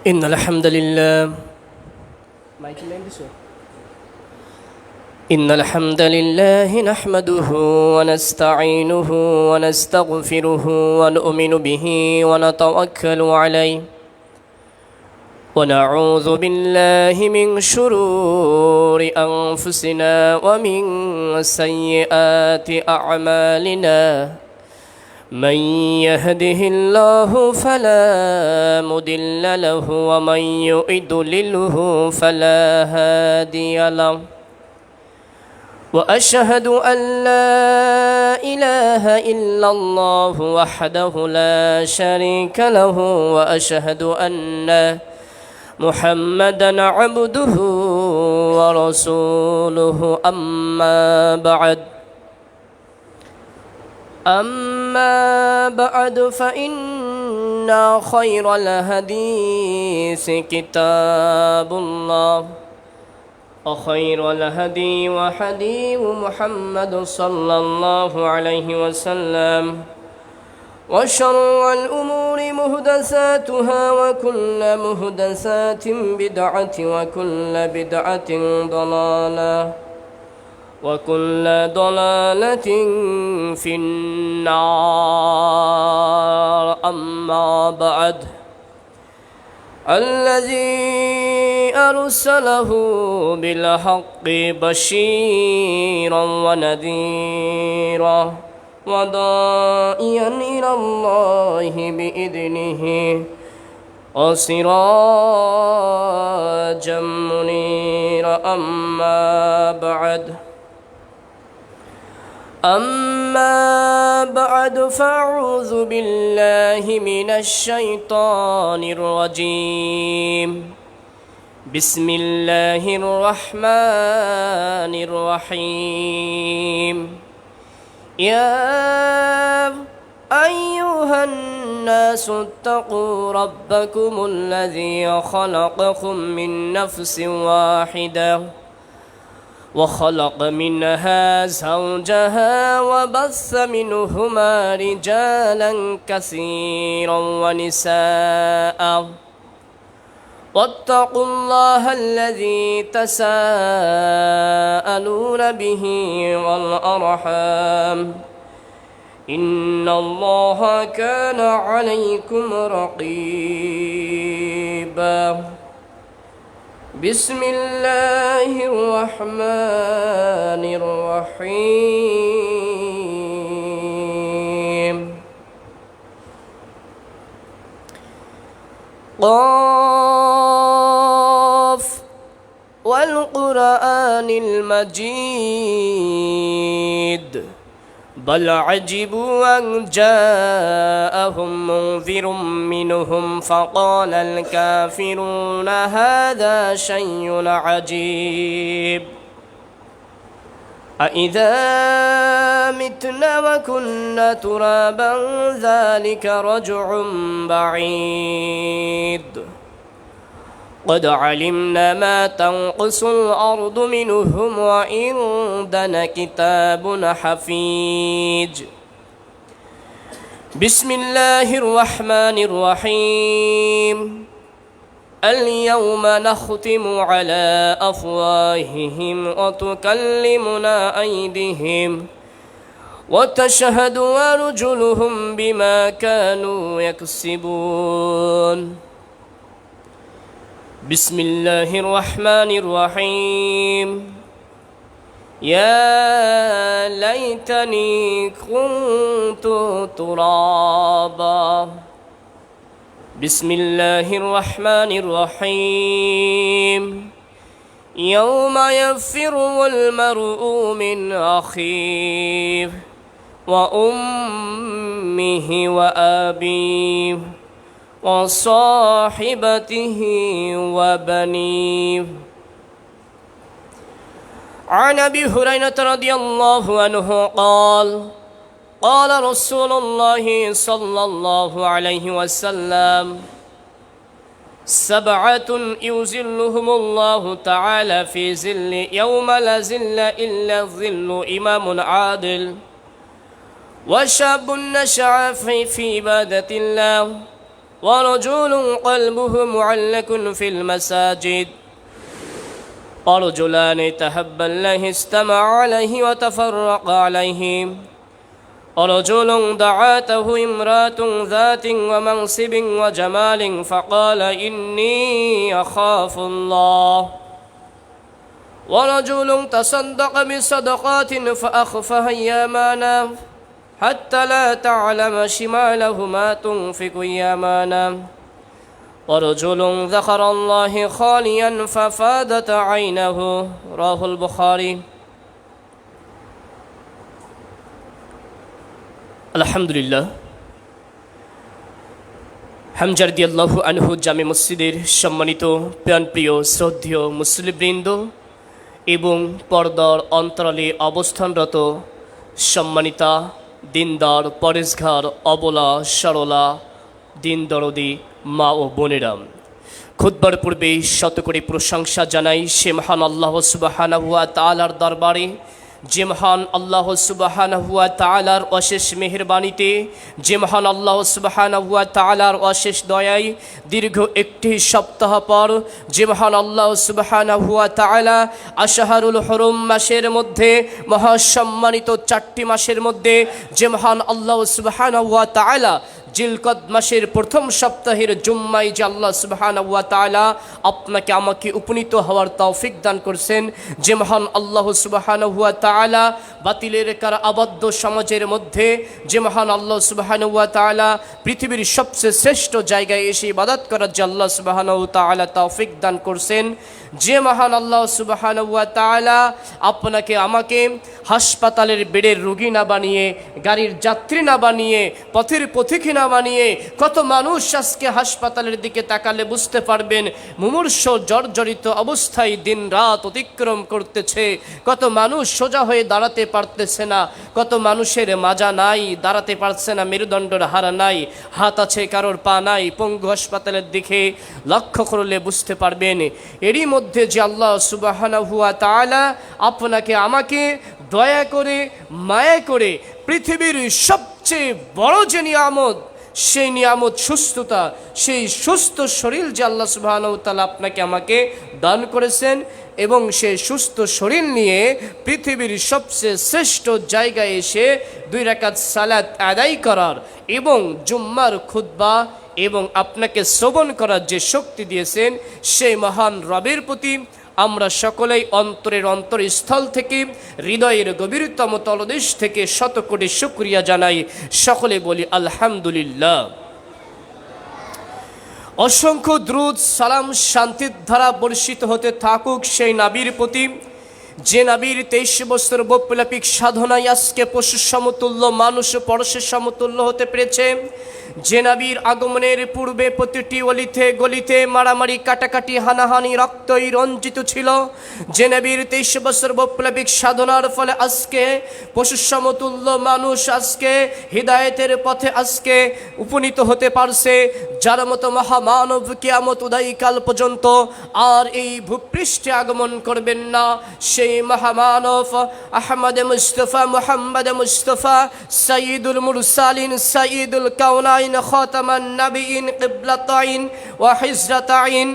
إن الحمد لله نحمده ونستعينه ونستغفره ونؤمن به ونتوكل عليه ونعوذ بالله من شرور أنفسنا ومن سيئات أعمالنا من يهده الله فلا مضل له ومن يضلله فلا هادي له وأشهد أن لا إله إلا الله وحده لا شريك له وأشهد أن محمدا عبده ورسوله أما بعد فإن خير الحديث كتاب الله وخير الهدي وهدي محمد صلى الله عليه وسلم وشر الأمور محدثاتها وكل محدثات بدعة وكل بدعة ضلالة وكل ضلالة في النار. أما بعد الذي أرسله بالحق بشيرا ونذيرا وداعيا إلى الله بإذنه وسراجا منيرا. أما بعد فأعوذ بالله من الشيطان الرجيم. بسم الله الرحمن الرحيم. يا أيها الناس اتقوا ربكم الذي خلقكم من نفس واحدة وخلق منها زوجها وبث منهما رجالا كثيرا ونساء واتقوا الله الذي تساءلون به والأرحام إن الله كان عليكم رقيبا. بسم الله الرحمن الرحيم. قاف والقرآن المجيد بل عجبوا أن جاءهم منذر منهم فقال الكافرون هذا شيء عجيب أإذا متنا وكنا ترابا ذلك رجع بعيد قد علمنا ما تنقص الأرض منهم وعندنا كتاب حفيظ. بسم الله الرحمن الرحيم. اليوم نختم على أفواههم وتكلمنا أيديهم وتشهد أرجلهم بما كانوا يكسبون. بسم الله الرحمن الرحيم. يا ليتني كنت ترابا. بسم الله الرحمن الرحيم. يوم يفر المرء من أخيه وأمه وأبيه وصاحبته وبنيه. عن أبي هريرة رضي الله عنه قال قال رسول الله صلى الله عليه وسلم سبعة يظلهم الله تعالى في ظل يوم لا ظل إلا ظل إمام عادل وشاب نشأ في عبادة الله ورجل قلبه معلق في المساجد ورجلان تحبا الله استمع عليه وتفرق عليه ورجل دعاته امرأة ذات ومنصب وجمال فقال إني أخاف الله ورجل تصدق بصدقات فأخفاها يمانا حتى لا تعلم شماله ما تنفق يمانا ورجل ذكر الله خاليا ففادت عينه رواه البخاري আলহামদুলিল্লাহ। হামজা রাদিয়াল্লাহু আনহু জামে মসজিদের সম্মানিত প্রাণপ্রিয় শ্রদ্ধেয় মুসলিমবৃন্দ এবং পর্দার অন্তরালে অবস্থানরত সম্মানিতা দিনদার পরেশগার অবলা সরলা দিন দরদি মা ও বোনেরা, খুতবার পূর্বে শত করে প্রশংসা জানাই সে মহান আল্লাহ সুবহানাহু ওয়া তাআলার দরবারে, যে মহান আল্লাহ সুবহানাহু ওয়া তাআলার অশেষ মেহেরবানিতে, যে মহান আল্লাহ সুবহানাহু ওয়া তাআলার অশেষ দয়ায় দীর্ঘ একটি সপ্তাহ পর যে মহান আল্লাহ সুবহানাহু ওয়া তাআলা আশহারুল হুরুম মাসের মধ্যে, মহাসম্মানিত 4টি মাসের মধ্যে যে মহান আল্লাহ সুবহানাহু ওয়া তাআলা জিলকদ মাসের প্রথম সপ্তাহের জুম্মায় যে আল্লাহ সুবহানাহু ওয়া তাআলা আপনাকে আমাকে উপনীত হওয়ার তৌফিক দান করছেন, যে মহান আল্লাহ সুবহানাহু ওয়া তাআলা বাতিলের কারা আবদ্ধ সমাজের মধ্যে যে মহান আল্লাহ সুবহানাহু ওয়া তাআলা পৃথিবীর সবচেয়ে শ্রেষ্ঠ জায়গায় এসে ইবাদত করার যে আল্লাহ সুবহানাহু ওয়া তাআলা তৌফিক দান করছেন, যে মহান আল্লাহ সুবহানাহু ওয়া তাআলা আপনাকে আমাকে হাসপাতালের বেডের রোগী না বানিয়ে, গাড়ির যাত্রী না বানিয়ে, পথের পথিকী না বানিয়ে, কত মানুষ আজকে হাসপাতালের দিকে তাকালে বুঝতে পারবেন মুমূর্ষ জর্জরিত অবস্থায় দিন রাত অতিক্রম করতেছে, কত মানুষ সোজা হয়ে দাঁড়াতে পারতেছে না, কত মানুষের মাজা নাই, দাঁড়াতে পারছে না, মেরুদণ্ডের হাড় নাই, হাত আছে কারোর পা নাই, পঙ্গু হাসপাতালের দিকে লক্ষ্য করলে বুঝতে পারবেন এরই মধ্যে যে আল্লাহ সুবহানাহু ওয়া তাআলা আপনাকে আমাকে দয়া করে মায়া করে পৃথিবীর সবচেয়ে বড় যে নিয়ামত, সেই নিয়ামত সুস্থতা, সেই সুস্থ শরীর যে আল্লাহ সুবহানাহু ওয়া তাআলা আপনাকে আমাকে দান করেছেন এবং সেই সুস্থ শরীর নিয়ে পৃথিবীর সবচেয়ে শ্রেষ্ঠ জায়গায় এসে 2 রাকাত সালাত আদায় করার এবং জুম্মার খুতবা এবং আপনাকে শ্রবণ করার যে শক্তি দিয়েছেন, সেই মহান রবের প্রতি আমরা সকলেই অন্তরের অন্তরস্থল থেকে, হৃদয়ের গভীরতম তলদেশ থেকে শত কোটি শুকরিয়া জানাই, সকলে বলি আলহামদুলিল্লাহ। অসংখ্য দ্রুত সালাম শান্তির ধারা বর্ষিত হতে থাকুক সেই নবীর প্রতি, যে নবীর 23 বছর বৈপ্লবিক সাধনায় আজকে পশুর সমতুল্য মানুষ পরশের সমতুল্য হতে পেরেছে, যে নবীর আগমনের পূর্বে প্রতিটি অলিতে গলিতে মারামারি কাটাকাটি হানাহানি রক্তই রঞ্জিত ছিল, যে নবীর 23 বছর বৈপ্লবিক সাধনার ফলে আজকে পশুর সমতুল্য মানুষ আজকে হিদায়েতের পথে আজকে উপনীত হতে পারছে, যার মতো মহামানব কিয়ামত উদয়কাল পর্যন্ত আর এই ভূপৃষ্ঠে আগমন করবেন না, সেই মহামানব আহমদ মুস্তফা মুহাম্মদ মুস্তফা সাইয়্যিদুল মুরসালিন সাইয়্যিদুল কাউনাইন খাতামান নবিয়িন কিবলাতাইন ওয়া হিজরাতাইন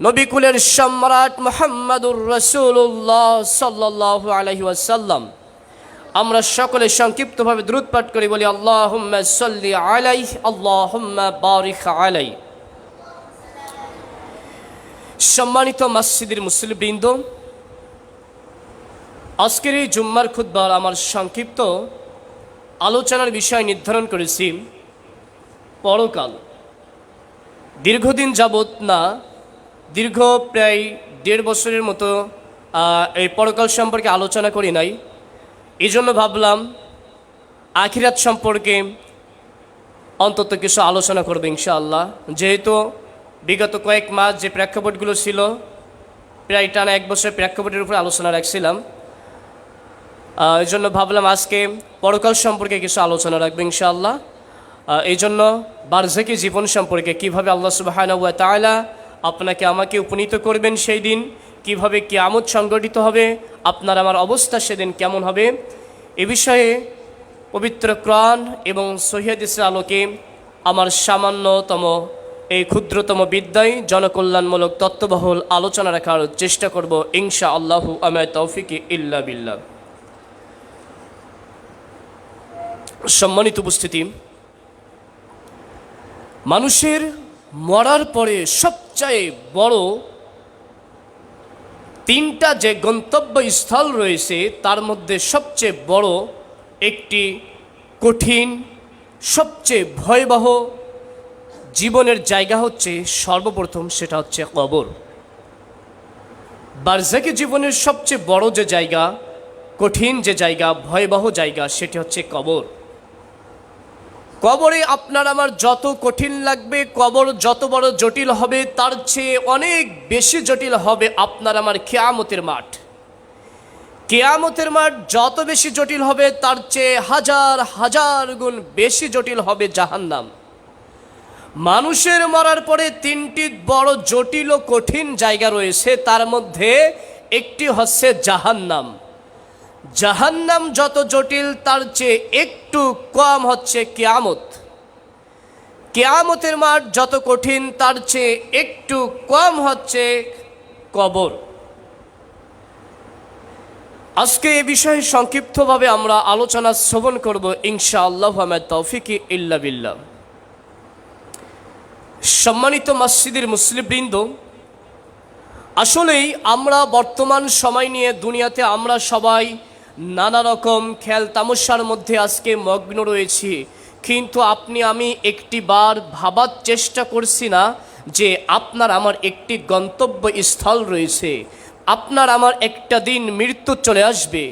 নবী কুলের সম্রাট মুহাম্মদুর রাসূলুল্লাহ সাল্লাল্লাহু আলাইহি ওয়াসাল্লাম। আমরা সকলে সংক্ষিপ্তভাবে দ্রুত পাঠ করে বলি আল্লাহুম্মা সাল্লি আলাইহি আল্লাহুম্মা বারিক আলাইহি। সম্মানিত মসজিদের মুসলিমবৃন্দ, আজকের এই জুম্মার খুতবার আমার সংক্ষিপ্ত আলোচনার বিষয় নির্ধারণ করেছি পরকাল। দীর্ঘদিন যাবৎ না, দীর্ঘ প্রায় 1.5 বছরের মতো এই পরকাল সম্পর্কে আলোচনা করি নাই, এই জন্য ভাবলাম আখিরাত সম্পর্কে অন্তত কিছু আলোচনা করবে ইনশাআল্লাহ। যেহেতু বিগত কয়েক মাস যে প্রেক্ষাপটগুলো ছিল, প্রায় টানা 1 বছর প্রেক্ষাপটের উপরে আলোচনা রাখছিলাম, এই জন্য ভাবলাম আজকে পরকাল সম্পর্কে কিছু আলোচনা রাখবে ইনশাআল্লাহ। এই জন্য বারজাকি জীবন সম্পর্কে, কিভাবে আল্লাহ সুবহানাহু ওয়া তাআলা আপনাকে আমাকে উপনীত করবেন সেই দিন, কিভাবে কিয়ামত সংগঠিত হবে, আপনার আমার অবস্থা সেদিন কেমন হবে, এ বিষয়ে পবিত্র কোরআন এবং সহিহ হাদিসের আলোকে আমার সামান্যতম এই ক্ষুদ্রতম বিদ্যায় জনকল্যাণমূলক তত্ত্ববহুল আলোচনা রাখার চেষ্টা করব ইনশাআল্লাহু আমা তৌফিকি ইল্লা বিল্লাহ। সম্মানিত উপস্থিতি, মানুষের মরার পরে সবচেয়ে বড় তিনটা যে গন্তব্যস্থল রয়েছে তার মধ্যে সবচেয়ে বড় একটি কঠিন, সবচেয়ে ভয়াবহ জীবনের জায়গা হচ্ছে সর্বপ্রথম সেটা হচ্ছে কবর। বারজাকি জীবনের সবচেয়ে বড় যে জায়গা, কঠিন যে জায়গা, ভয়াবহ জায়গা, সেটি হচ্ছে কবর। কবরে আপনার আমার যত কঠিন লাগবে, কবর যত বড় জটিল হবে, তার চেয়ে অনেক বেশি জটিল হবে আপনার আমার কিয়ামতের মাঠ। কিয়ামতের মাঠ যত বেশি জটিল হবে, তার চেয়ে হাজার হাজার গুণ বেশি জটিল হবে জাহান্নাম। মানুষের মরার পরে তিনটি বড় জটিল ও কঠিন জায়গা রয়েছে, তার মধ্যে একটি হচ্ছে জাহান্নাম। জাহান্নাম যত জটিল, তার চেয়ে একটু কম হচ্ছে কিয়ামত। কিয়ামতের মাঠ যত কঠিন, তার চেয়ে একটু কম হচ্ছে কবর। আজকে এ বিষয়ে সংক্ষিপ্তভাবে আমরা আলোচনা শ্রবণ করব ইনশাআল্লাহু আমা তৌফিকি ইল্লা বিল্লাহ। সম্মানিত মসজিদের মুসলিমবৃন্দ, আসলেই আমরা বর্তমান সময় নিয়ে দুনিয়াতে আমরা সবাই নানা রকম খেল তামাশার মধ্যে আজকে মগ্ন রয়েছি, কিন্তু আপনি আমি একটি বার ভাবার চেষ্টা করছি না যে আপনার আমার একটি গন্তব্যস্থল রয়েছে। আপনার আমার একটা দিন মৃত্যু চলে আসবে,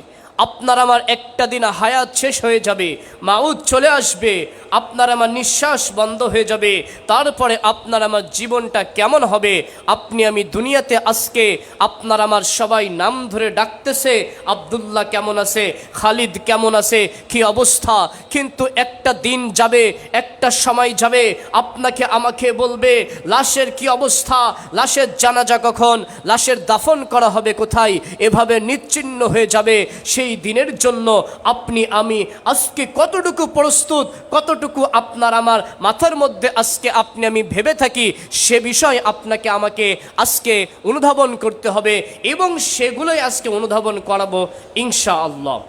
আপনার আমার একটা দিন হায়াত শেষ হয়ে যাবে, মাউত চলে আসবে, আপনার আমার নিঃশ্বাস বন্ধ হয়ে যাবে। তারপরে আপনার আমার জীবনটা কেমন হবে? আপনি আমি দুনিয়াতে আজকে আপনার আমার সবাই নাম ধরে ডাকতেছে, আব্দুল্লাহ কেমন আছে, খালিদ কেমন আছে, কি অবস্থা। কিন্তু একটা দিন যাবে, একটা সময় যাবে, আপনাকে আমাকে বলবে লাশের কি অবস্থা, লাশের জানাজা কখন, লাশের দাফন করা হবে কোথায়, এভাবে নিশ্চিহ্ন হয়ে যাবে। সেই দিনের জন্য আপনি আমি আজকে কতটুকু প্রস্তুত, কতটুকু আপনার আমার মাথার মধ্যে আজকে আপনি আমি ভেবে থাকি, সে বিষয় আপনাকে আমাকে আজকে অনুধাবন করতে হবে এবং সেগুলোই আজকে অনুধাবন করাবো ইনশাআল্লাহ।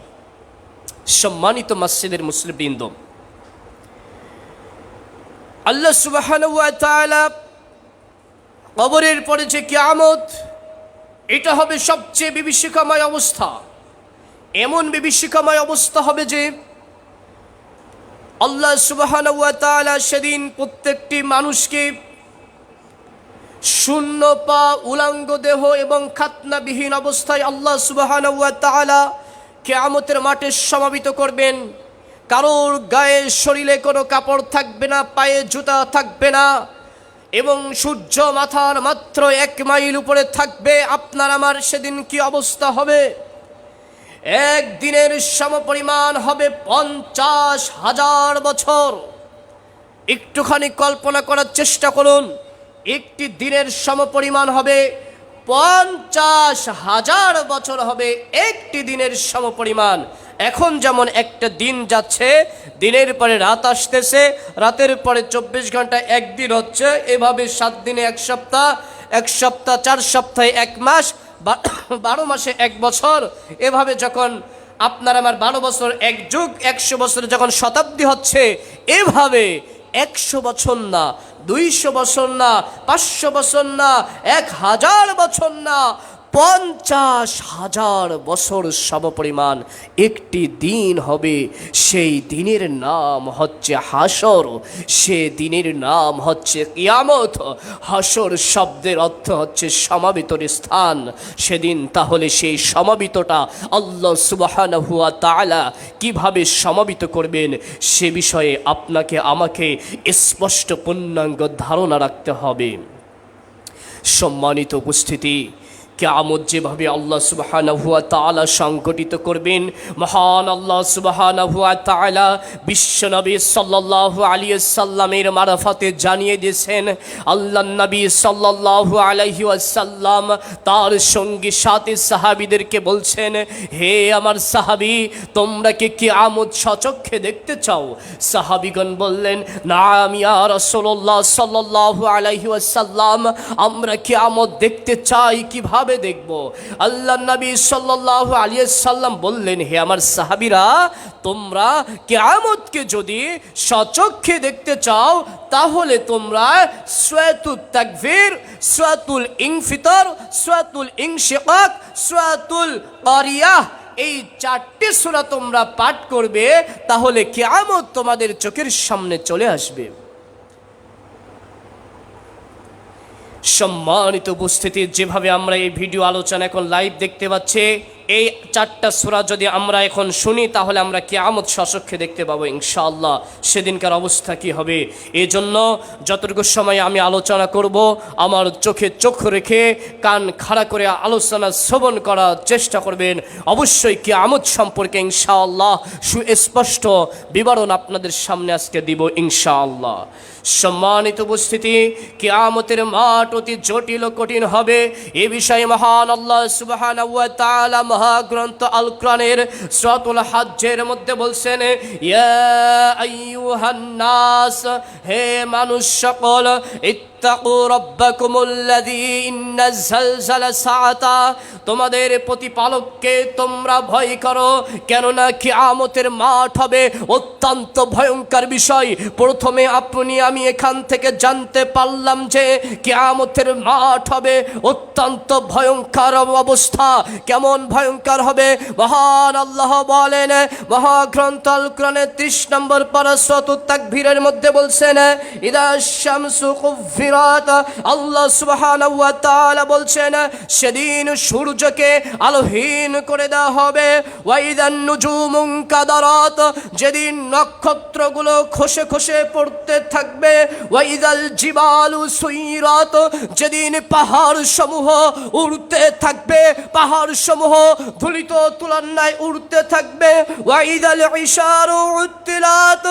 সম্মানিত মসজিদের মুসলিমবৃন্দ, আল্লাহ সুবহানাহু ওয়া তাআলা কবরের পরে যে কিয়ামত, এটা হবে সবচেয়ে বিভীষিকাময় অবস্থা। এমন বিভীষিকাময় অবস্থা হবে যে আল্লাহ সুবহানাহু ওয়া তাআলা সেদিন প্রত্যেকটি মানুষকে শূন্য পা, উলাঙ্গ দেহ এবং খাতনাবিহীন অবস্থায় আল্লাহ সুবহানাহু ওয়া তাআলা কিয়ামতের মাঠে সমাবেত করবেন। কারোর গায়ে শরীরে কোনো কাপড় থাকবে না, পায়ে জুতা থাকবে না এবং সূর্য মাথার মাত্র 1 মাইল উপরে থাকবে। আপনার আমার সেদিন কি অবস্থা হবে? একদিনের সমপরিমাণ হবে 50,000 বছর। একটুখানি কল্পনা করার চেষ্টা করুন, একটি দিনের সমপরিমাণ হবে 50,000 বছর হবে একটি দিনের সমপরিমাণ। এখন যেমন একটা দিন যাচ্ছে, দিনের পরে রাত আসতেছে, রাতের পরে 24 ঘন্টায় একদিন হচ্ছে, এভাবে 7 দিনে 1 সপ্তাহ, 1 সপ্তাহ 4 সপ্তাহে 1 মাস, 12 মাসে 1 বছর। এভাবে যখন আপনার আমার 12 বছর 1 যুগ, 100 বছর যখন শতাব্দী হচ্ছে, এভাবে 100 বছর না, 200 বছর না, 500 বছর না, 1000 বছর না, 50,000 বছর সমপরিমাণ একটি দিন হবে। সেই দিনের নাম হচ্ছে হাসর, সে দিনের নাম হচ্ছে কিয়ামত। হাসর শব্দের অর্থ হচ্ছে সমাবেতের স্থান। সেদিন তাহলে সেই সমাবেতটা আল্লাহ সুবহানাহু ওয়া তাআলা কিভাবে সমাবেত করবেন, সে বিষয়ে আপনাকে আমাকে স্পষ্ট পূর্ণাঙ্গ ধারণা রাখতে হবে। সম্মানিত উপস্থিতি, কিয়ামত যেভাবে আল্লাহ সুবহানাহু ওয়া তাআলা সংগঠিত করবেন, মহান আল্লাহ সুবহানাহু ওয়া তাআলা বিশ্বনবী সাল্লাল্লাহু আলাইহি ওয়াসাল্লামের মারফতে জানিয়ে দিয়েছেন। আল্লাহর নবী সাল্লাল্লাহু আলাইহি ওয়াসাল্লাম তার সঙ্গী সাথী সাহাবীদেরকে বলছেন, হে আমার সাহাবী, তোমরা কি কিয়ামত সচক্ষে দেখতে চাও? সাহাবীগণ বললেন, নাম ইয়া রাসূলুল্লাহ সাল্লাল্লাহু আলাইহি ওয়াসাল্লাম, আমরা কিয়ামত দেখতে চাই, কিভাবে দেখব? আল্লাহর নবী সাল্লাল্লাহু আলাইহি ওয়াসাল্লাম বললেন, হে আমার সাহাবীরা, তোমরা কিয়ামতকে যদি সচক্ষে দেখতে চাও তাহলে তোমরা সূরাতুত তাকবীর, সূরাতুল ইনফিতার, সূরাতুল ইনশিকাক, সূরাতুল কারিয়াহ, এই 4টি সূরা তোমরা পাঠ করবে, তাহলে কিয়ামত তোমাদের চোখের সামনে চলে আসবে। সম্মানিত উপস্থিতি, যেভাবে আমরা এই ভিডিও আলোচনা এখন লাইভ দেখতে পাচ্ছি, এই 4টা সূরা যদি আমরা এখন শুনি তাহলে আমরা কিয়ামত সচক্ষে দেখতে পাবো ইনশাআল্লাহ। সেদিনকার অবস্থা কি হবে? এই জন্য যতটুকু সময় আমি আলোচনা করব, আমার চোখে চোখ রেখে কান খাড়া করে আলোচনা শ্রবণ করার চেষ্টা করবেন। অবশ্যই কিয়ামত সম্পর্কে ইনশাআল্লাহ সুস্পষ্ট বিবরণ আপনাদের সামনে আজকে দিব ইনশাআল্লাহ। সম্মানিত উপস্থিতি, কিয়ামতের মাঠ অতি জটিল ও কঠিন হবে, এ বিষয়ে মহান আল্লাহ সুবহানাহু ওয়া তাআলা মহাগ্রন্থ আল কোরআনের সূরাতুল হজ্জের মধ্যে বলছেন, ইয়া আইয়ুহান নাস, হে মানুষ সকল, ইত্তাকু রাব্বাকুমুল্লাযী ইন্না যালজালা সাআতা, তোমাদের প্রতিপালককে তোমরা ভয় করো, কেননা কিয়ামতের মাঠ হবে অত্যন্ত ভয়ঙ্কর বিষয়। প্রথমে আপনি আমি এখান থেকে জানতে পারলাম যে কিয়ামতের মাঠ হবে অত্যন্ত ভয়ঙ্কর অবস্থা। কেমন ভয়ঙ্কর হবে? মহান আল্লাহ বলেন মহাগ্রন্থ আল কোরআনের 30 নম্বর পারা সূরাতুত তাকবীরের মধ্যে বলছেন, ইদা শামসু কুফিরাত, আল্লাহ সুবহানাহু ওয়া তাআলা বলছেন সেদিন সূর্যকে আলোহীন করে দেওয়া হবে। ওয়া ইদান নুজুমুন কাদারাত, যেদিন নক্ষত্রগুলো খসে খসে পড়তে থাকবে। ওয়া ইদাল জিবালু সুইরাত, যেদিন পাহাড় সমূহ উড়তে থাকবে, পাহাড় সমূহ ধুলিত তুলার ন্যায় উড়তে থাকবে। ওয়া ইদাল ইশারু উত্তিলাত,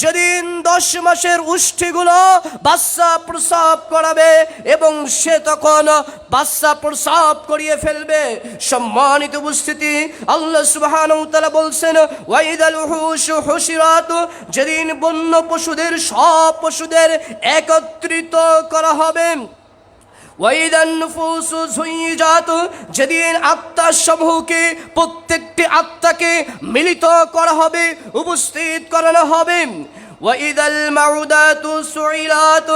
যেদিন 10 মাসের উষ্ঠিগুলো বাচ্চা প্রসব করাবে এবং সে তখন বাচ্চা প্রসব করিয়ে ফেলবে। সম্মানিত উপস্থিতি, আল্লাহ সুবহানাহু ওয়া তাআলা বলছেন, ওয়া ইদাল উহুশু হুশিরাত, যেদিন বন্য পশুদের সব পশুদের একত্রিত করা হবে। ওয়াইদান নুফুসু যুইজাত, যেদিন আত্মা সমূহকে, প্রত্যেকটি আত্মাকে মিলিত করা হবে, উপস্থিত করানো হবে। ওয়াইদাল মাউদাতু সুইলাত,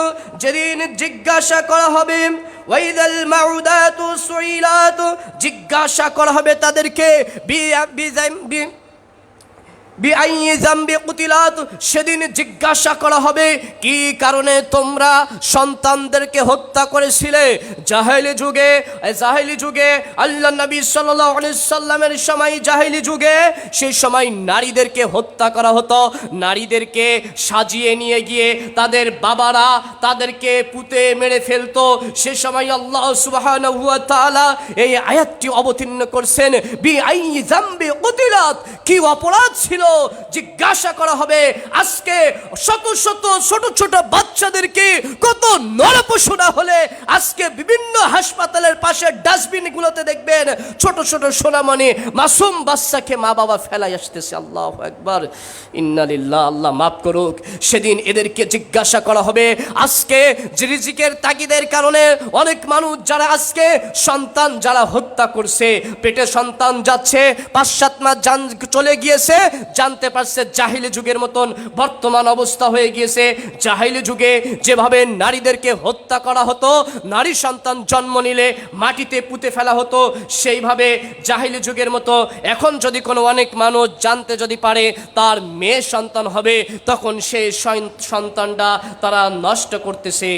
যেদিন জিজ্ঞাসা করা হবে। ওয়াইদাল মাউদাতু সুইলাত, জিজ্ঞাসা করা হবে তাদেরকে সেদিন জিজ্ঞাসা করা হবে কি কারণে তোমরা সন্তানদেরকে হত্যা করেছিলে। জাহেলি যুগে আল্লাহ নবী সাল্লাল্লাহু আলাইহি সাল্লামের সময়, জাহেলি যুগে সেই সময় নারীদেরকে হত্যা করা হতো। নারীদেরকে সাজিয়ে নিয়ে গিয়ে তাদের বাবারা তাদেরকে পুঁতে মেরে ফেলতো। সে সময় আল্লাহ সুবহানাহু ওয়া তাআলা এই আয়াতটি অবতীর্ণ করছেন, বিআইয়ি যামবি কুতিলাত, কি অপরাধ ছিল জিজ্ঞাসা করা হবে। আজকে শত শত ছোট ছোট বাচ্চাদেরকে কত নরপশু না হলে আজকে বিভিন্ন হাসপাতালের পাশে ডাস্টবিনগুলোতে দেখবেন ছোট ছোট সোনামণি মাসুম বাচ্চাকে মা বাবা ফেলাই আসতেছে। আল্লাহু আকবার, ইন্না লিল্লাহ, আল্লাহ মাফ করুক। সেদিন এদেরকে জিজ্ঞাসা করা হবে। আজকে রিজিকের তাগিদের কারণে অনেক মানুষ যারা আজকে সন্তান যারা হত্যা করছে, পেটে সন্তান যাচ্ছে, 5-7 মাস চলে গিয়েছে, জানতে পারছে জাহিলি যুগের মতন বর্তমান অবস্থা হয়ে গিয়েছে। জাহিলি যুগে যেভাবে নারীদেরকে হত্যা করা হতো, নারী সন্তান জন্ম নিলে মাটিতে পুঁতে ফেলা হতো, সেইভাবে জাহিলি যুগের মতো এখন যদি কোনো অনেক মানুষ জানতে যদি পারে তার মেয়ে সন্তান হবে, তখন সেই সন্তানটা তারা নষ্ট করতেছে।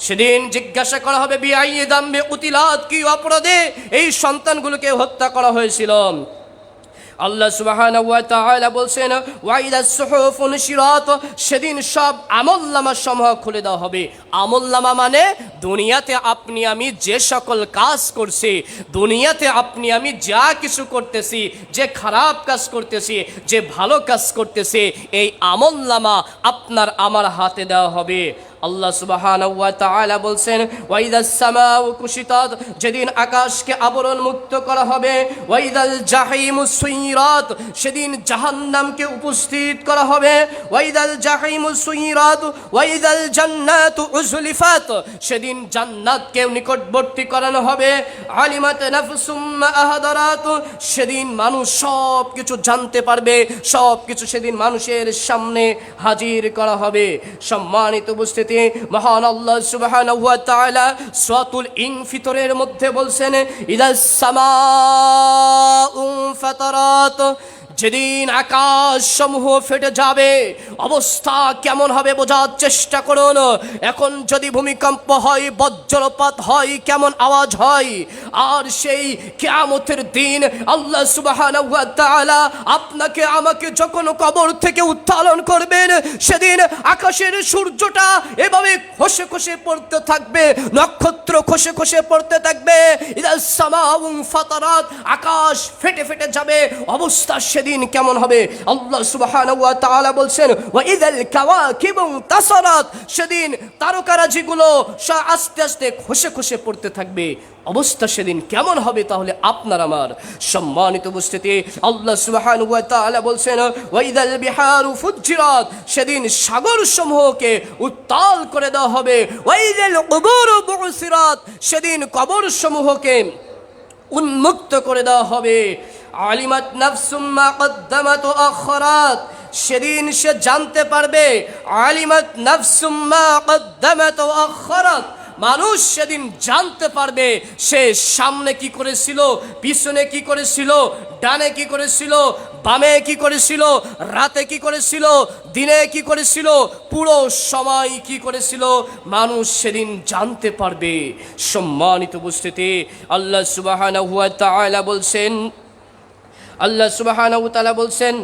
সেদিন জিজ্ঞাসা করা হবে, বিআইয়ি যামবি কুতিলাত, কি অপরাধে এই সন্তানগুলোকে হত্যা করা হয়েছিল। আল্লাহ সুবহানাহু ওয়া তাআলা বলছেন ওয়াইদাস সুহুফু নুশিরাত, সেদিন সব আমলনামা সমূহ খুলে দেওয়া হবে। আমলনামা মানে দুনিয়াতে আপনি আমি যে সকল কাজ করছি, দুনিয়াতে আপনি আমি যা কিছু করতেছি, যে খারাপ কাজ করতেছি, যে ভালো কাজ করতেছি, এই আমলনামা আপনার আমার হাতে দেওয়া হবে। আল্লাহ সুবহানাহু ওয়া তাআলা বলছেন ওয়াইদাস সামাউ কুশিতাত, যেদিন আকাশকে আবরণ মুক্ত করা হবে। ওয়াইদাল জাহিমু সুইরাত, সেদিন জাহান্নামকে উপস্থিত করা হবে। ওয়াইদাল জাহিমু সুইরাত ওয়াইদাল জান্নাতু উজলিফাত, সেদিন জান্নাতকে নিকটবর্তী করানো হবে। আলিমাত নাফসুম মা আহদারাত, সেদিন মানুষ সব কিছু জানতে পারবে, সব কিছু সেদিন মানুষের সামনে হাজির করা হবে। সম্মানিত উপস্থিতি, মহান আল্লাহ সুবহানাহু ওয়া তাআলা সূরাতুল ইনফিতরের মধ্যে বলছেন ইদাস সামাউ ফাতারাত, যেদিন আকাশ সমূহ ফেটে যাবে অবস্থা কেমন হবে বোঝার চেষ্টা করুন। এখন যদি ভূমিকম্প হয়, বজ্রপাত হয়, কেমন আওয়াজ হয়। আর সেই কিয়ামতের দিন আল্লাহ সুবহানাহু ওয়া তাআলা আপনাকে আমাকে যখন কবর থেকে উত্তোলন করবেন, সেদিন আকাশের সূর্যটা এভাবে খসে খসে পড়তে থাকবে, নক্ষত্র খসে খসে পড়তে থাকবে। ইদাস সামাউ ফাতারাত, আকাশ ফেটে ফেটে যাবে, অবস্থা সেদিন কেমন হবে। আল্লাহ সুবহানাহু ওয়া তাআলা বলছেন ওয়া ইযাল কাওয়াকিবু তাসারাত, সেদিন তারকারাজিগুলো আস্তে আস্তে খসে খসে পড়তে থাকবে, অবস্থা সেদিন কেমন হবে তাহলে আপনার আমার। সম্মানিত উপস্থিতি, আল্লাহ সুবহানাহু ওয়া তাআলা বলছেন ওয়া ইযাল বিহারু ফুজ্জিরাত, সেদিন সাগর সমূহকে উত্তাল করে দেওয়া হবে। ওয়া ইযাল কুবুরু বুসিরাত, সেদিন কবর সমূহকে উন্মুক্ত করে দেওয়া হবে। আলিমাত নাফসুম মা কদ্দামাত ওয়া আখরাত, সেদিন সে জানতে পারবে। আলিমাত নাফসুম মা কদ্দামাত ওয়া আখরাত, মানুষ সেদিন জানতে পারবে সে সামনে কি করেছিল, পিছনে কি করেছিল, ডানে কি করেছিল, বামে কি করেছিল, রাতে কি করেছিল, দিনে কি করেছিল, পুরো সময় কি করেছিল, মানুষ সেদিন জানতে পারবে। সম্মানিত উপস্থিতি, আল্লাহ সুবহানাহু ওয়া তাআলা বলছেন, আল্লাহ সুবহানাহু ওয়া তাআলা বলছেন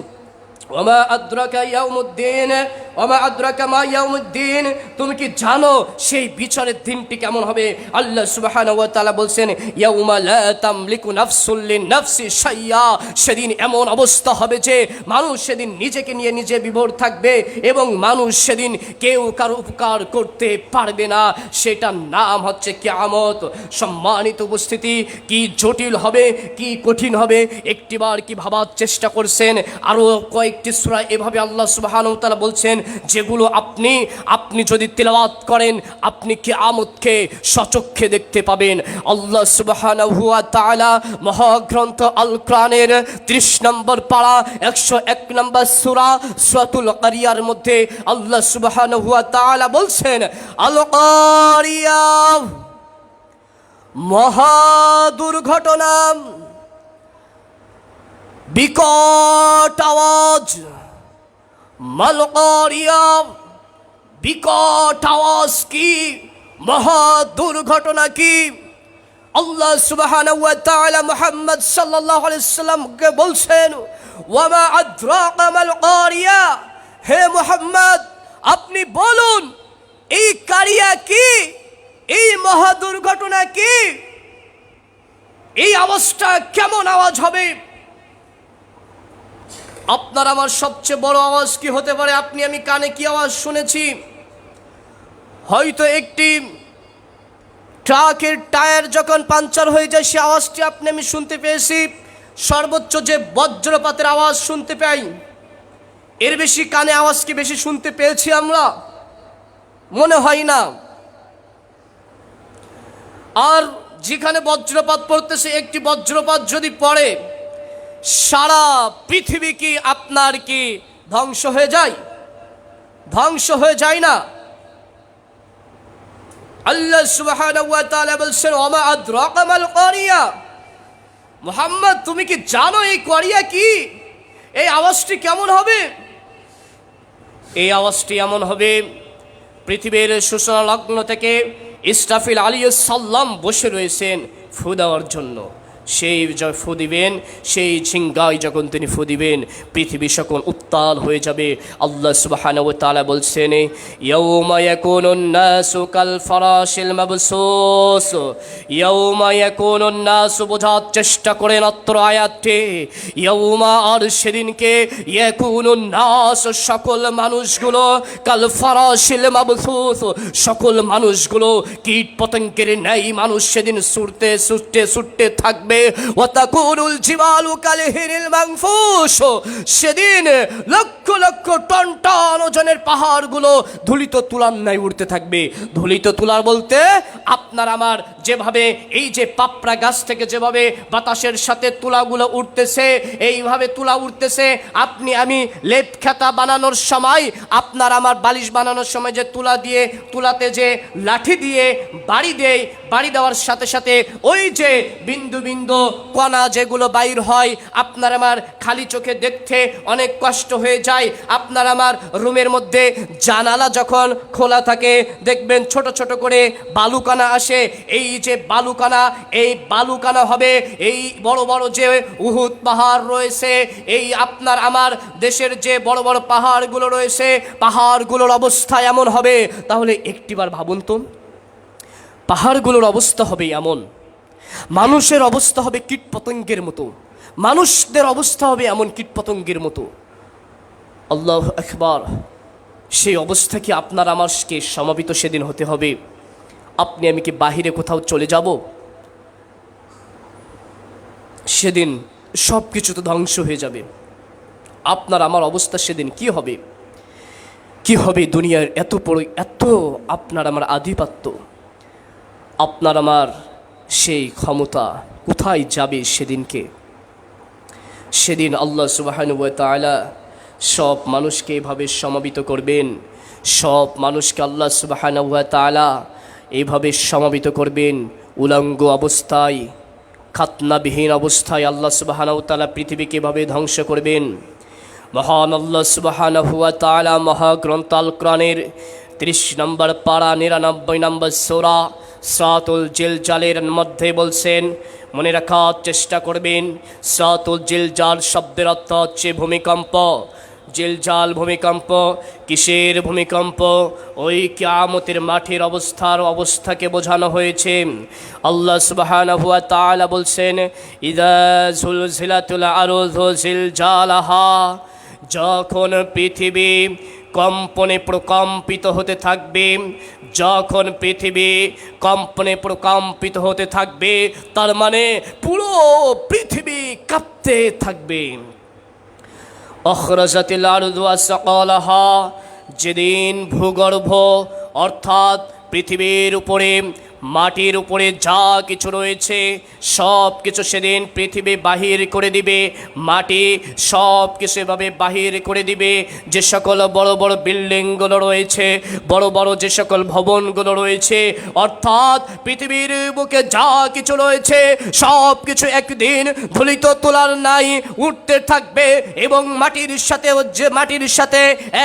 ওয়ামা আদরাকা ইয়াউমুদ্দিন ওয়ামা আদরাকা মা ইয়াউমুদ্দিন, তুমি কি জানো সেই বিচারের দিনটি কেমন হবে। আল্লাহ সুবহানাহু ওয়া তাআলা বলছেন ইয়াউমা লা তামলিকু নাফসুল লিনাফসি শাইয়া, সেদিন এমন অবস্থা হবে যে মানুষ সেদিন নিজেকে নিয়ে নিজে বিভোর থাকবে এবং মানুষ সেদিন কেউ কারো উপকার করতে পারবে না। সেটার নাম হচ্ছে কিয়ামত। সম্মানিত উপস্থিতি, কি জটিল হবে, কি কঠিন হবে, একটিবার কি ভাবার চেষ্টা করছেন। আরও কয়েকটি সূরা এভাবে আল্লাহ সুবহানাহু ওয়া তাআলা বলছেন যেগুলো আপনি যদি তিলাওয়াত করেন আপনি কিয়ামতকে সচক্ষে দেখতে পাবেন। আল্লাহ সুবহানাহু ওয়া তাআলা মহাগ্রন্থ আল কোরআনের 30 নম্বর পারা 101 নম্বর সূরা সূরাতুল কারিয়ার মধ্যে আল্লাহ সুবহানাহু ওয়া তাআলা বলছেন আল কারিয়া, মহা দুর্ঘটনা, বিকট আওয়াজ। মাল কারিয়া, বিকট আওয়াজ কি, মহা দুর্ঘটনা কি। আল্লাহ সুবহানাহু ওয়া তাআলা মুহাম্মদ সাল্লাল্লাহু আলাইহি সাল্লামকে বলছেন ওয়ামা আদরাকা মাল কারিয়া, হে মুহাম্মদ আপনি বলুন এই কারিয়া কি, এই মহা দুর্ঘটনা কি, এই আওয়াজটা কেমন আওয়াজ হবে। আপনার আমার সবচেয়ে বড় আওয়াজ কি হতে পারে? আপনি আমি কানে কি আওয়াজ শুনেছি? হয়তো একটি ট্রাকের টায়ার যখন পাঞ্চার হয়ে যায় সে আওয়াজটি আপনি আমি শুনতে পেয়েছি। সর্বোচ্চ যে বজ্রপাতের আওয়াজ শুনতে পাই, এর বেশি কানে আওয়াজ কি বেশি শুনতে পেয়েছি আমরা? মনে হয় না। আর যেখানে বজ্রপাত পড়তেছে, একটি বজ্রপাত যদি পড়ে সারা পৃথিবী কি আপনার কি ধ্বংস হয়ে যায়? ধ্বংস হয়ে যায় না। আল্লাহ সুবহানাহু ওয়া তাআলা বলছেন ওমা আদরাকা মাল কারিয়া, মুহাম্মদ তুমি কি জানো এই কারিয়া কি, এই আওয়াজটি কেমন হবে? এই আওয়াজটি এমন হবে, পৃথিবীর সূচনা লগ্ন থেকে ইসরাফিল আলাইহিস সালাম বসে রয়েছেন ফু দেওয়ার জন্য। সেই ফু দিবেন, সেই ঝিঙ্গায় যখন তিনি ফু দিবেন, পৃথিবী সকল উত্তাল হয়ে যাবে। আল্লাহ সুবহানাহু ওয়া তাআলা বলছেন, ইয়াউমা ইয়াকুনুন নাসু কাল ফারাশিল মাবসুস। ইয়াউমা ইয়াকুনুন নাসু, বোঝার চেষ্টা করেন অত্র আয়াতটি। ইয়াউমা, আর সেদিনকে, ইয়াকুনুন নাস, সকল মানুষগুলো, কাল ফারাশিল মাবসুস, সকল মানুষগুলো কীট পতঙ্গের ন্যায় মানুষ সেদিন ছুটতে ছুটতে ছুটতে থাকবে। ওয়াতাকুনুল জিবালু কালহিরিল মানফুস, সেদিন লক্ষ লক্ষ টন টন ওজনের পাহাড়গুলো ধুলিত তুলার ন্যায় উঠতে থাকবে। ধুলিত তুলার বলতে আপনার আমার যেভাবে এই যে পাপড়া গাছ থেকে যেভাবে বাতাসের সাথে তুলাগুলো উঠতেছে, এইভাবে তুলা উঠতেছে। আপনি আমি লেপ খাতা বানানোর সময়, আপনার আমার বালিশ বানানোর সময় যে তুলা দিয়ে, তুলাতে যে লাঠি দিয়ে বাড়ি দেয়, বাড়ি দেওয়ার সাথে সাথে ওই যে বিন্দু বিন্দু কণা যেগুলো বাইর হয়, আপনার আমার খালি চোখে দেখতে অনেক কষ্ট হয়ে যায়। আপনার আমার রুমের মধ্যে জানালা যখন খোলা থাকে, দেখবেন ছোট ছোট করে বালুকানা আসে। এই যে বালুকানা, এই বালুকানা হবে এই বড় বড় যে উহুদ পাহাড় রয়েছে, এই আপনার আমার দেশের যে বড় বড় পাহাড়গুলো রয়েছে, পাহাড়গুলোর অবস্থা এমন হবে। তাহলে একটিবার ভাবুন তো, পাহাড়গুলোর অবস্থা হবে এমন, মানুষের অবস্থা হবে কীটপতঙ্গের মতো, মানুষদের অবস্থা হবে এমন কীটপতঙ্গের মতো। আল্লাহু আকবার। সেই অবস্থা কি আপনার আমারকে সমাবিত সেদিন হতে হবে? আপনি আমি কি বাহিরে কোথাও চলে যাব? সেদিন সব কিছু তো ধ্বংস হয়ে যাবে। আপনার আমার অবস্থা সেদিন কি হবে? কি হবে? দুনিয়ার এত বড়, এত আপনার আমার আধিপত্য, আপনার আমার সেই ক্ষমতা কোথায় যাবে সেদিনকে? সেদিন আল্লাহ সুবহানাহু ওয়া তাআলা সব মানুষকে এভাবে সমাবিত করবেন। সব মানুষকে আল্লাহ সুবহানাহু ওয়া তাআলা এইভাবে সমাবিত করবেন। উলঙ্গ অবস্থায়, খাতনাবিহীন অবস্থায় আল্লাহ সুবহানাহু ওয়া তাআলা পৃথিবীকে এভাবে ধ্বংস করবেন। মহান আল্লাহ সুবহানাহু ওয়া তাআলা মহাগ্রন্থ আল কোরআনের 30 নম্বর পারা 99 নম্বর সূরা সূরাতুল জিলজালের মধ্যে বলছেন, মনে রাখার চেষ্টা করবেন, সূরাতুল জিলজাল শব্দের অর্থ হচ্ছে ভূমিকম্প। জিলজাল ভূমিকম্প। কিসের ভূমিকম্প? ওই কিয়ামতের মাঠের অবস্থাকে বোঝানো হয়েছে। আল্লাহ সুবহানাহু ওয়া তাআলা বলছেন, ইযা যুলজিলাতুল আরযু জিলজালাহা, যখন পৃথিবী কম্পনে প্রকম্পিত হতে থাকবে, যখন পৃথিবী কম্পনে প্রকম্পিত হতে থাকবে, তার মানে পুরো পৃথিবী কাঁপতে থাকবে। আখরাজাতিল আরদু আসকালাহা, যেদিন ভূগর্ভ অর্থাৎ পৃথিবীর উপরে, মাটির উপরে যা কিছু রয়েছে সব কিছু সেদিন পৃথিবী বাহির করে দিবে। মাটি সব কিছু এভাবে বাহির করে দিবে। যে সকল বড় বড় বিল্ডিংগুলো রয়েছে, বড় বড় যে সকল ভবনগুলো রয়েছে, অর্থাৎ পৃথিবীর বুকে যা কিছু রয়েছে সব কিছু একদিন ধুলিত তোলার নাই উঠতে থাকবে এবং মাটির সাথে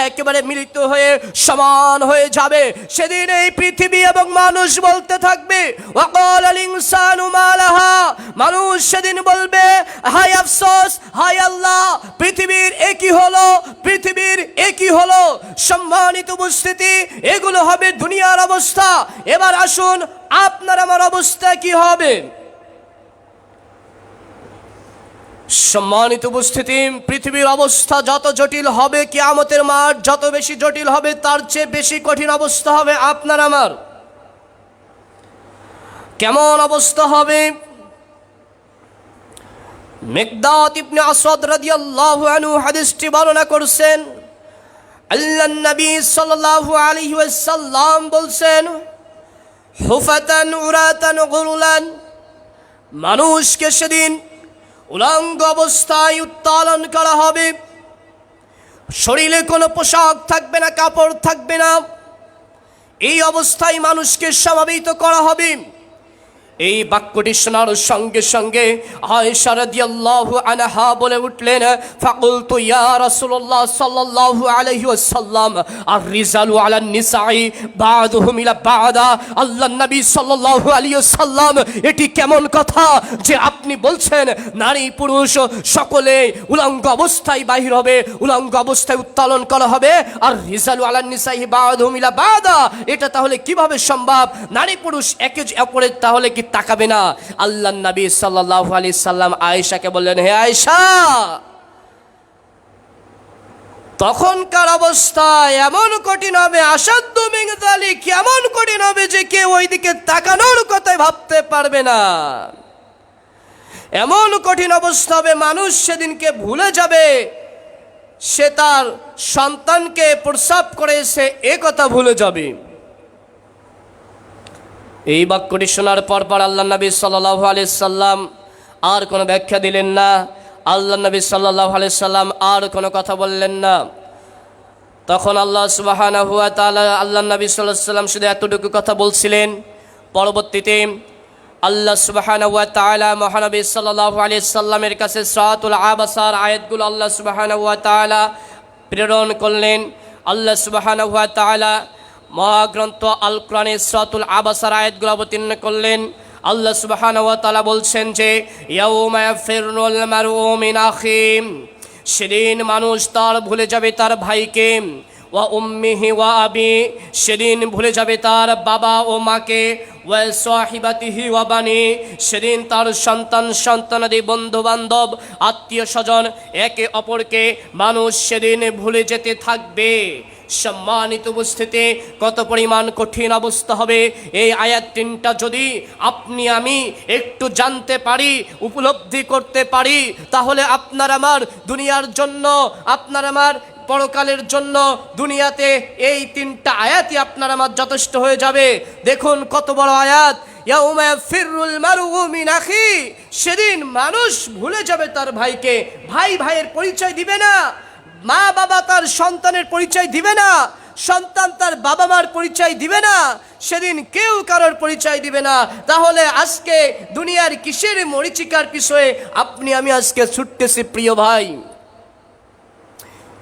একেবারে মিলিত হয়ে সমান হয়ে যাবে। সেদিন এই পৃথিবী এবং মানুষ বলতে থাকবে, ওয়াকালাল ইনসানু মা লাহা, মানুষ সেদিন বলবে, হায় আফসোস, হায় আল্লাহ, পৃথিবীর একই হলো, পৃথিবীর একই হলো। সম্মানিত উপস্থিতি, এগুলো হবে দুনিয়ার অবস্থা। এবার আসুন, আপনার আমার অবস্থা কি হবে? সম্মানিত উপস্থিতি, পৃথিবীর অবস্থা যত জটিল হবে, কিয়ামতের মাঠ যত বেশি জটিল হবে, তার চেয়ে বেশি কঠিন অবস্থা হবে আপনার আমার। কেমন অবস্থা হবে? মিকদাদ ইবনে আসওয়াদ রাদিয়াল্লাহু আনহু হাদিসটি বর্ণনা করেছেন। আল্লাহর নবী সাল্লাল্লাহু আলাইহি ওয়াসাল্লাম বলছেন, হুফাতান উরাতান গুরুলান, মানুষকে সেদিন উলঙ্গ অবস্থায় উত্তোলন করা হবে। শরীরে কোনো পোশাক থাকবে না, কাপড় থাকবে না। এই অবস্থায় মানুষকে সমাবেত করা হবে এই বাক্যটি শোনার সঙ্গে সঙ্গে আয়েশা রাদিয়াল্লাহু আনহা বলে উঠলেন, ফাকুলতু ইয়া রাসূলুল্লাহ সাল্লাল্লাহু আলাইহি ওয়াসাল্লাম আর রিজালু আলান নিসাই বা'দুহুম ইলা বা'দা। আল্লাহর নবী সাল্লাল্লাহু আলাইহি ওয়াসাল্লাম, এটি কেমন কথা যে আপনি বলছেন নারী পুরুষ সকলে উলঙ্গ অবস্থায় বাহির হবে, উলঙ্গ অবস্থায় উত্তোলন করা হবে, আর রিজালু আলান নিসাই বা'দুহুম ইলা বা'দা, এটা তাহলে কিভাবে সম্ভব? নারী পুরুষ একে অপরের তাহলে কি তাকাবে না? আল্লাহর নবী সাল্লাল্লাহু আলাইহি সাল্লাম আয়েশাকে বললেন, হে আয়েশা, তখনকার অবস্থায় এমন কঠিন হবে, আসাদ্দু মিন যালিক, এমন কঠিন হবে যে কেউ ওইদিকে তাকানোর কথাই ভাবতে পারবে না। এমন কঠিন অবস্থা হবে, মানুষ সেদিনকে ভুলে যাবে সে তার সন্তানকে প্রসব করেছে, এ কথা ভুলে যাবে। এই বাক্যটি শোনার পর আল্লাহ নবী সাল্লাল্লাহু আলাইহি সাল্লাম আর কোনো ব্যাখ্যা দিলেন না। আল্লাহ নবী সাল্লাল্লাহু আলাইহি সাল্লাম আর কোনো কথা বললেন না। তখন আল্লাহ সুবহানাহু ওয়া তাআলা আল্লাহ নবী সাল্লাল্লাহু আলাইহি সাল্লাম শুধু এতটুকু কথা বলছিলেন। পরবর্তীতে আল্লাহ সুবহানাহু ওয়া তাআলা মহানবী সাল্লাল্লাহু আলাইহি সাল্লামের কাছে সূরাতুল আবাসার আয়াতগুলো আল্লাহ সুবহানাহু ওয়া তাআলা প্রেরণ করলেন। আল্লাহ সুবহানাহু ওয়া তাআলা মহাগ্রন্থ আল কোরআনে সূরাতুল আবাসার আয়াতগুলো অবতীর্ণ করলেন। আল্লাহ সুবহানাহু ওয়া তাআলা বলছেন যে ইয়াউমা ইয়াফিরুল মারউ মিন আখিহি, সেদিন মানুষ তার ভুলে যাবে তার ভাইকে, ওয়া উম্মিহি ওয়া আবি, সেদিন ভুলে যাবে তার বাবা ও মাকে, ওয়া সাহিবাতিহি ওয়া বানি, সেদিন তার সন্তান সন্তানাদি বন্ধু বান্ধব আত্মীয় স্বজন একে অপরকে মানুষ সেদিন ভুলে যেতে থাকবে। সম্মানিত উপস্থিতি, কত পরিমাণ কঠিন অবস্থা হবে এই আয়াত তিনটা যদি আপনি আমি একটু জানতে পারি, উপলব্ধি করতে পারি, তাহলে আপনার আমার দুনিয়ার জন্য, আপনার আমার পরকালের জন্য দুনিয়াতে এই তিনটা আয়াতই আপনার আমার যথেষ্ট হয়ে যাবে। দেখুন কত বড় আয়াত, ইয়াউমা ইয়াফিরুল মারউ মিন আখি, সেদিন মানুষ ভুলে যাবে তার ভাইকে, ভাই ভাইয়ের পরিচয় দিবে না, মা বাবা তার সন্তানের পরিচয় দিবে না, সন্তান তার বাবা মার পরিচয় দিবে না, সেদিন কেউ কারোর পরিচয় দিবে না। তাহলে আজকে দুনিয়ার কিসের মরিচিকার পিছনে আপনি আমি আজকে ছুটতেছি? প্রিয় ভাই,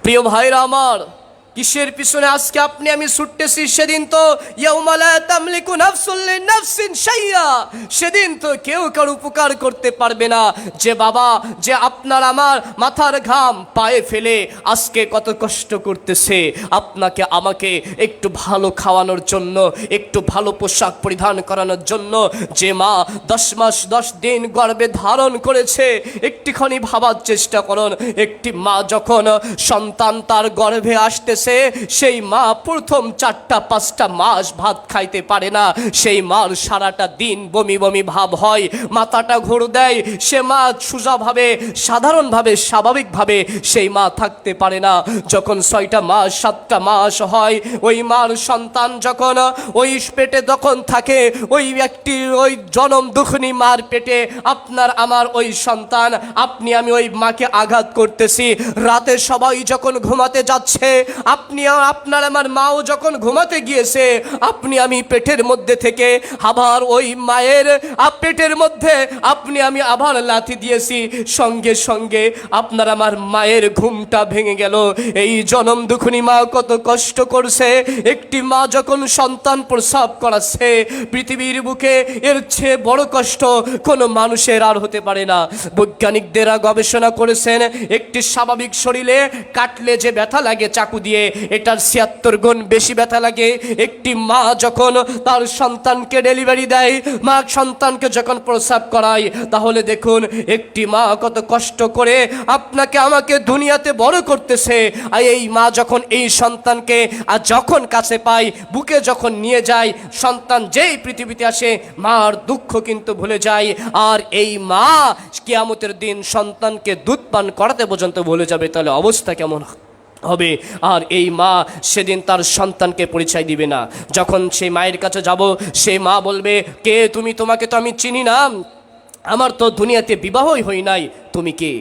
প্রিয় ভাইরা আমার, কিসের পিছনে আজকে আপনি আমি ছুটতেছি? সেদিন তো ইয়াউমা লা তামলিকু নাফসুন লিনাফসিন শাইআ, সেদিন তো কেউ কারো উপকার করতে পারবে না। যে বাবা, যে আপনার আমার মাথার ঘাম পায়ে ফেলে আজকে কত কষ্ট করতেছে আপনাকে আমাকে একটু ভালো খাওয়ানোর জন্য, একটু ভালো পোশাক পরিধান করানোর জন্য, যে মা 10 মাস 10 দিন গর্ভে ধারণ করেছে, একটিখানি ভাবার চেষ্টা করুন। একটি মা যখন সন্তান তার গর্ভে আসতেছে, সেই মা প্রথম 4-5 মাস ভাত খাইতে পারে না, সেই মার সারাটা দিন বমি বমি ভাব হয়, মাথাটা ঘুর দেয়, সে মা সোজাভাবে সাধারণভাবে স্বাভাবিকভাবে সেই মা থাকতে পারে না। যখন 6টা মাস 7টা মাস হয়, ওই মার সন্তান যখন ওই পেটে যখন থাকে, ওই একটি ওই জনম দুঃখিনী মার পেটে আপনার আমার ওই সন্তান, আপনি আমি ওই মাকে আঘাত করতেছি। রাতে সবাই যখন ঘুমাতে যাচ্ছে, আপনি আপনার আমার মাও যখন ঘুমাতে গিয়েছে, আপনি আমি পেটের মধ্যে থেকে আবার ওই মায়ের পেটের মধ্যে আপনি আমি আবার লাথি দিয়েছি, সঙ্গে সঙ্গে আপনার আমার মায়ের ঘুমটা ভেঙে গেল। এই জনম দুঃখিনী মা কত কষ্ট করছে। একটি মা যখন সন্তান প্রসব করাচ্ছে, পৃথিবীর বুকে এর চেয়ে বড় কষ্ট কোনো মানুষের আর হতে পারে না। বৈজ্ঞানিকদেরা গবেষণা করেছেন, একটি স্বাভাবিক শরীরে কাটলে যে ব্যথা লাগে চাকু দিয়ে, এটার 76 গুণ বেশি ব্যথা লাগে একটি মা যখন তার সন্তানকে ডেলিভারি দেয়, মা সন্তানকে যখন প্রসব করায়। তাহলে দেখুন একটি মা কত কষ্ট করে আপনাকে আমাকে দুনিয়াতে বড় করতেছে, আর এই মা যখন এই সন্তানকে আর যখন কাছে পায়, বুকে যখন নিয়ে যায়, সন্তান যেই পৃথিবীতে আসে মার দুঃখ কিন্তু ভুলে যায়। আর এই মা কিয়ামতের দিন সন্তানকে দুধ পান করাতে পর্যন্ত ভুলে যাবে, তাহলে অবস্থা কেমন হবে? আর এই মা সেদিন তার সন্তানকে পরিচয় দিবে না। যখন সেই মায়ের কাছে যাব, সেই মা বলবে, কে তুমি? তোমাকে তো আমি চিনি না, আমার তো দুনিয়াতে বিবাহই হই নাই, তুমি কে।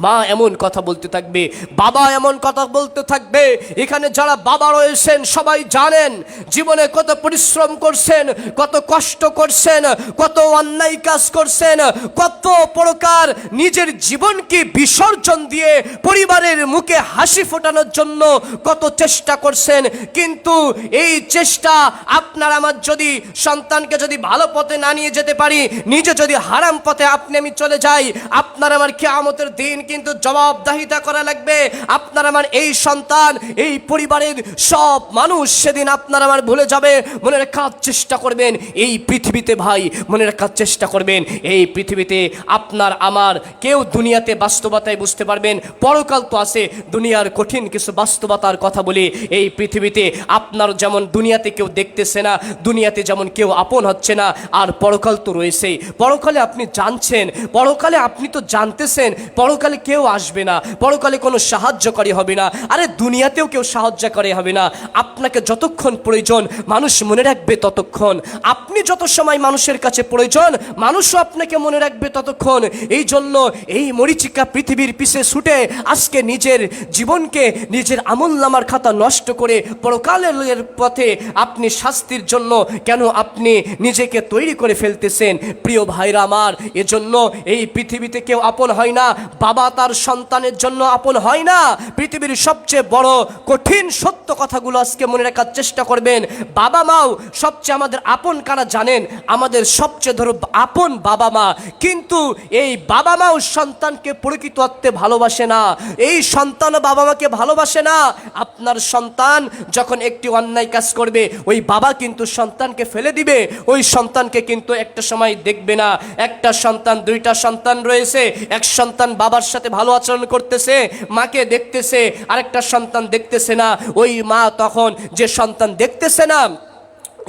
মা এমন কথা বলতে থাকবে, বাবা এমন কথা বলতে থাকবে। এখানে যারা বাবা রয়েছেন সবাই জানেন জীবনে কত পরিশ্রম করছেন, কত কষ্ট করছেন, কত অন্যায় কাজ করছেন, কত প্রকার নিজের জীবনকে বিসর্জন দিয়ে পরিবারের মুখে হাসি ফোটানোর জন্য কত চেষ্টা করছেন। কিন্তু এই চেষ্টা আপনার আমার যদি সন্তানকে যদি ভালো পথে না নিয়ে যেতে পারি, নিজে যদি হারাম পথে আপনি আমি চলে যাই, আপনার আমার কিয়ামতের দিন কিন্তু জবাবদিহিতা করা লাগবে। আপনার আমার এই সন্তান, এই পরিবারের সব মানুষ সেদিন আপনার আমার ভুলে যাবে। মনে রাখার চেষ্টা করবেন এই পৃথিবীতে ভাই, মনে রাখার চেষ্টা করবেন এই পৃথিবীতে আপনার আমার কেউ দুনিয়াতে বাস্তবতায় বুঝতে পারবেন, পরকাল তো আছে। দুনিয়ার কঠিন কিছু বাস্তবতার কথা বলি, এই পৃথিবীতে আপনার যেমন দুনিয়াতে কেউ দেখতেছে না, দুনিয়াতে যেমন কেউ আপন হচ্ছে না, আর পরকাল তো রয়েছেই। পরকালে আপনি জানছেন, পরকালে আপনি তো জানতেছেন পরকালে কেউ আসবে না, পরকালে কোনো সাহায্যকারী হবে না। আরে দুনিয়াতেও কেউ সাহায্যকারী হবে না। আপনাকে যতক্ষণ প্রয়োজন মানুষ মনে রাখবে ততক্ষণ, আপনি যত সময় মানুষের কাছে প্রয়োজন মানুষও আপনাকে মনে রাখবে ততক্ষণ। এই জন্য এই মরীচিকা পৃথিবীর পিছে ছুটে আজকে নিজের জীবনকে, নিজের আমলনামার খাতা নষ্ট করে পরকালের পথে আপনি শাস্তির জন্য কেন আপনি নিজেকে তৈরি করে ফেলতেছেন? প্রিয় ভাইরা আমার, এজন্য এই পৃথিবীতে কেউ আপন হয় না, বাবা তার সন্তানের জন্য আপন হয় না। পৃথিবীর সবচেয়ে বড় কঠিন সত্য কথাগুলো আজকে মনে রাখার চেষ্টা করবেন। বাবা মাও সবচেয়ে আমাদের আপন কারা জানেন? আমাদের সবচেয়ে ধরো আপন বাবা মা। কিন্তু এই বাবা মাও সন্তানকে প্রকৃত অর্থে ভালোবাসে না, এই সন্তানও বাবা মাকে ভালোবাসে না। আপনার সন্তান যখন একটি অন্যায় কাজ করবে ওই বাবা কিন্তু সন্তানকে ফেলে দিবে, ওই সন্তানকে কিন্তু একটা সময় দেখবে না। একটা সন্তান, দুইটা সন্তান রয়েছে, এক সন্তান বাবার সাথে ভালো আচরণ করতেছে, মাকে দেখতেছে, আরেকটা সন্তান দেখতেছে না। ওই মা তখন যে সন্তান দেখতেছে না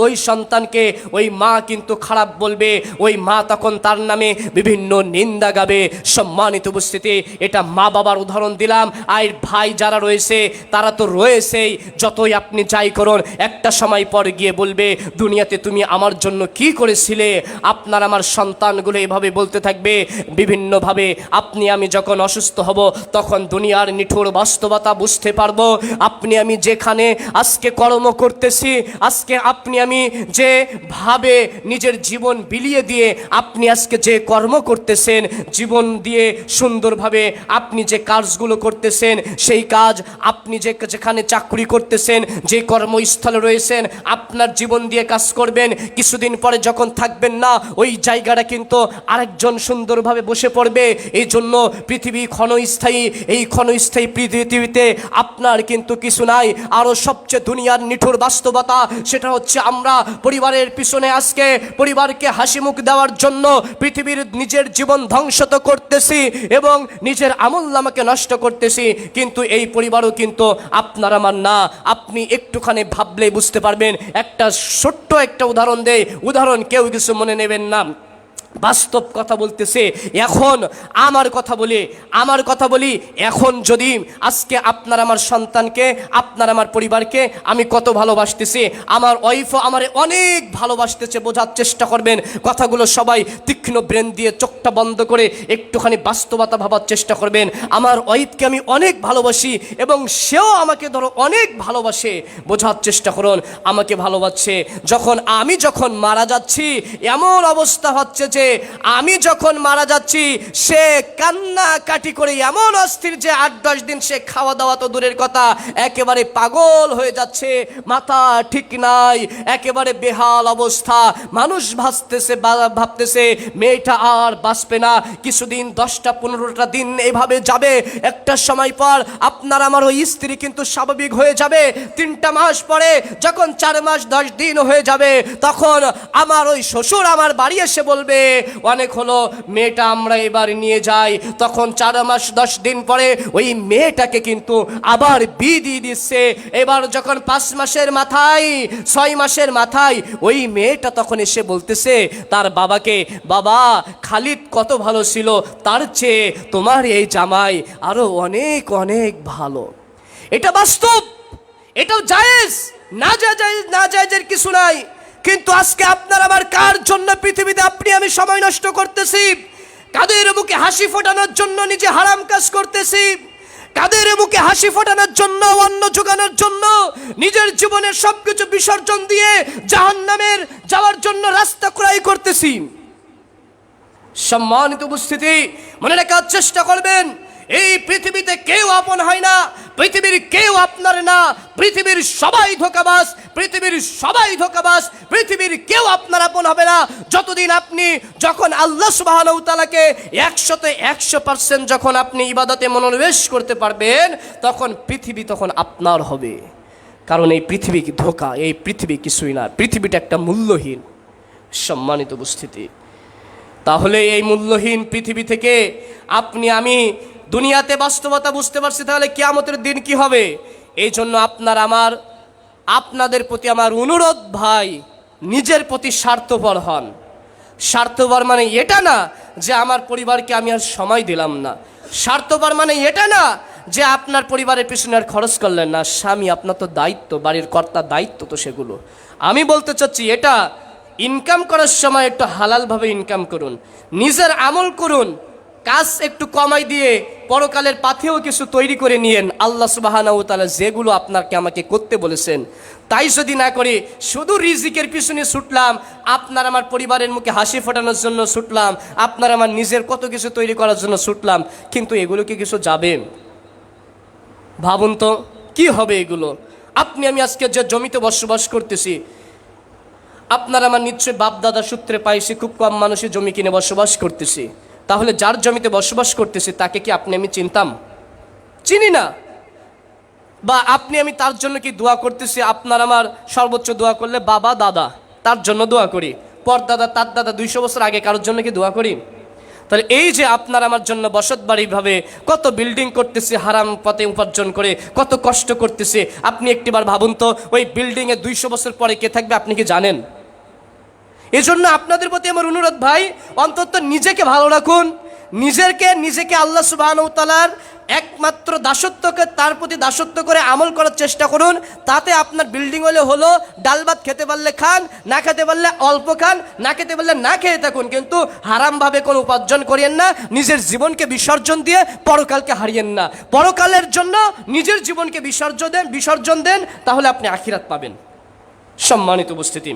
ওই সন্তানকে ওই মা কিন্তু খারাপ বলবে, ওই মা তখন তার নামে বিভিন্ন নিন্দা গাবে। সম্মানিত উপস্থিতি, এটা মা বাবার উদাহরণ দিলাম। আর ভাই যারা রয়েছে তারা তো রয়েছেই, যতই আপনি যাই করুন একটা সময় পর গিয়ে বলবে দুনিয়াতে তুমি আমার জন্য কি করেছিলে। আপনার আমার সন্তানগুলো এভাবে বলতে থাকবে বিভিন্নভাবে। আপনি আমি যখন অসুস্থ হব তখন দুনিয়ার নিঠুর বাস্তবতা বুঝতে পারবো। আপনি আমি যেখানে আজকে কর্ম করতেছি, আজকে আপনি আমি যে ভাবে নিজের জীবন বিলিয়ে দিয়ে আপনি আজকে যে কর্ম করতেছেন, জীবন দিয়ে সুন্দরভাবে আপনি যে কাজগুলো করতেছেন, সেই কাজ আপনি যেখানে চাকরি করতেছেন, যে কর্মস্থলে রয়েছেন, আপনার জীবন দিয়ে কাজ করবেন। কিছুদিন পরে যখন থাকবেন না ওই জায়গাটা কিন্তু আরেকজন সুন্দরভাবে বসে পড়বে। এই জন্য পৃথিবী ক্ষণস্থায়ী, এই ক্ষণস্থায়ী পৃথিবীতে আপনার কিন্তু কিছু নাই। আরও সবচেয়ে দুনিয়ার নিঠুর বাস্তবতা সেটা হচ্ছে আমরা পরিবারের পিছনে আজকে পরিবারকে হাসি মুখ দেওয়ার জন্য পৃথিবীর নিজের জীবন ধ্বংস তো করতেছি এবং নিজের আমলনামাকে নষ্ট করতেছি, কিন্তু এই পরিবারও কিন্তু আপনার আমার না। আপনি একটুখানি ভাবলেই বুঝতে পারবেন। একটা ছোট্ট একটা উদাহরণ দেই, উদাহরণ কেউ কিছু মনে নেবেন না, বাস্তব কথা বলতেছে। এখন আমার কথা বলি, এখন যদি আজকে আপনার আমার সন্তানকে, আপনার আমার পরিবারকে আমি কত ভালোবাসতেছি, আমার ওয়াইফও আমারে অনেক ভালোবাসতেছে, বোঝার চেষ্টা করবেন কথাগুলো। সবাই তীক্ষ্ণ ব্রেন দিয়ে চোখটা বন্ধ করে একটুখানি বাস্তবতা ভাবার চেষ্টা করবেন। আমার ওয়াইফকে আমি অনেক ভালোবাসি এবং সেও আমাকে ধরো অনেক ভালোবাসে, বোঝার চেষ্টা করুন। আমাকে ভালোবাসছে, আমি যখন মারা যাচ্ছি এমন অবস্থা হচ্ছে যে আমি যখন মারা যাচ্ছি সে কান্নাকাটি করে এমন অস্থির যে 8-10 দিন সে খাওয়া দাওয়া তো দূরের কথা, একেবারে পাগল হয়ে যাচ্ছে, মাথা ঠিক নাই, একেবারে বেহাল অবস্থা। মানুষ ভাবতেছে মেয়েটা আর বাঁচবে না, কিছুদিন 10-15টা দিন এইভাবে যাবে, একটা সময় পর আপনার আমার ওই স্ত্রী কিন্তু স্বাভাবিক হয়ে যাবে। 3টা মাস পরে যখন 4 মাস 10 দিন হয়ে যাবে তখন আমার ওই শ্বশুর আমার বাড়ি এসে বলবে অনেক হলো, মেয়েটা আমরা এবার নিয়ে যাই। তখন 4 মাস 10 দিন পরে ওই মেয়েটাকে কিন্তু আবার বিয়ে দিয়ে দিচ্ছে। এবার যখন 5 মাসের মাথায় 6 মাসের মাথায় ওই মেয়েটা তখন এসে বলতেছে তার বাবাকে, বাবা খালিদ কত ভালো ছিল, তার চেয়ে তোমার এই জামাই আরো অনেক অনেক ভালো। এটা বাস্তব, এটাও জায়েজ, না জায়েজের কিছু নাই। কিন্তু আজকে আপনার আমার কার জন্য পৃথিবীতে আপনি আমি সময় নষ্ট করতেছি? কাদের মুখে হাসি ফোটানোর জন্য নিজে হারাম কাজ করতেছি, কাদের মুখে হাসি ফোটানোর জন্য, অন্ন জোগানোর জন্য নিজের জীবনের সবকিছু বিসর্জন দিয়ে জাহান্নামের যাওয়ার জন্য রাস্তা ক্রয় করতেছি। সম্মানিত উপস্থিতি, মনে রাখার চেষ্টা করবেন, এই পৃথিবীতে কেউ আপন হয় না, পৃথিবীর কেউ আপনার না, পৃথিবীর সবাই ধোঁকাবাজ, পৃথিবীর সবাই ধোঁকাবাজ, পৃথিবীর কেউ আপনার আপন হবে না যতদিন আপনি, যখন আল্লাহ সুবহানাহু ওয়া তাআলাকে 100% যখন আপনি ইবাদতে মনোনিবেশ করতে পারবেন, তখন পৃথিবী তখন আপনার হবে। কারণ এই পৃথিবী কি ধোঁকা, এই পৃথিবী কিছুই না, পৃথিবীটা একটা মূল্যহীন। সম্মানিত উপস্থিতি, তাহলে এই মূল্যহীন পৃথিবী থেকে আপনি আমি দুনিয়াতে বাস্তবতা বুঝতে পারছি, তাহলে কিয়ামতের দিন কি হবে? এই জন্য আপনাদের প্রতি আমার অনুরোধ, ভাই নিজের প্রতি স্বার্থপর হন। স্বার্থপর মানে এটা না যে আমার পরিবারকে আমি আর সময় দিলাম না, স্বার্থপর মানে এটা না যে আপনার পরিবারের পিছনে আর খরচ করলেন না। স্বামী আপনার তো দায়িত্ব, বাড়ির কর্তার দায়িত্ব তো সেগুলো। আমি বলতে চাচ্ছি, এটা ইনকাম করার সময় একটু হালালভাবে ইনকাম করুন, নিজের আমল করুন, কাজ একটু কমাই দিয়ে পরকালের পাথেও কিছু তৈরি করে নিয়েন। আল্লাহ সুবহানাহু ওয়া তাআলা যেগুলো আপনাকে আমাকে করতে বলেছেন তাই যদি না করে শুধু রিজিকের পিছনে ছুটলাম, আপনার আমার পরিবারের মুখে হাসি ফোটানোর জন্য ছুটলাম, আপনার আমার নিজের কত কিছু তৈরি করার জন্য ছুটলাম, কিন্তু এগুলো কি কিছু যাবে? ভাবুন তো কি হবে এগুলো? আপনি আমি আজকে যে জমিতে বসবাস করতেছি, আপনার আমার নিশ্চয়ই বাপ দাদা সূত্রে পাইছি, খুব কম মানুষই জমি কিনে বসবাস করতেছি। তাহলে যার জমিতে বসবাস করতেছি তাকে কি আপনি আমি চিনতাম? চিনি না। বা আপনি আমি তার জন্য কি দোয়া করতেছি? আপনার আমার সর্বোচ্চ দোয়া করলে বাবা দাদা তার জন্য দোয়া করি, পর দাদা তার দাদা 200 বছর আগে কারোর জন্য কি দোয়া করি? তাহলে এই যে আপনার আমার জন্য বসত বাড়িভাবে কত বিল্ডিং করতেছি, হারাম পথে উপার্জন করে কত কষ্ট করতেছি, আপনি একটিবার ভাবুন তো, ওই বিল্ডিংয়ে 200 বছর পরে কে থাকবে আপনি কি জানেন? এজন্য আপনাদের প্রতি আমার অনুরোধ, ভাই অন্তত নিজেকে ভালো রাখুন, নিজেকে আল্লাহ সুবহানাহু ওয়া তাআলার একমাত্র দাসত্বকে, তার প্রতি দাসত্ব করে আমল করার চেষ্টা করুন। তাতে আপনার বিল্ডিং হলো ডাল ভাত খেতে পারলে খান, না খেতে পারলে অল্প খান, না খেতে পারলে না খেয়ে থাকুন, কিন্তু হারামভাবে কোনো উপার্জন করিয়েন না, নিজের জীবনকে বিসর্জন দিয়ে পরকালকে হারিয়েন না। পরকালের জন্য নিজের জীবনকে বিসর্জন দেন, তাহলে আপনি আখিরাত পাবেন। সম্মানিত উপস্থিতি,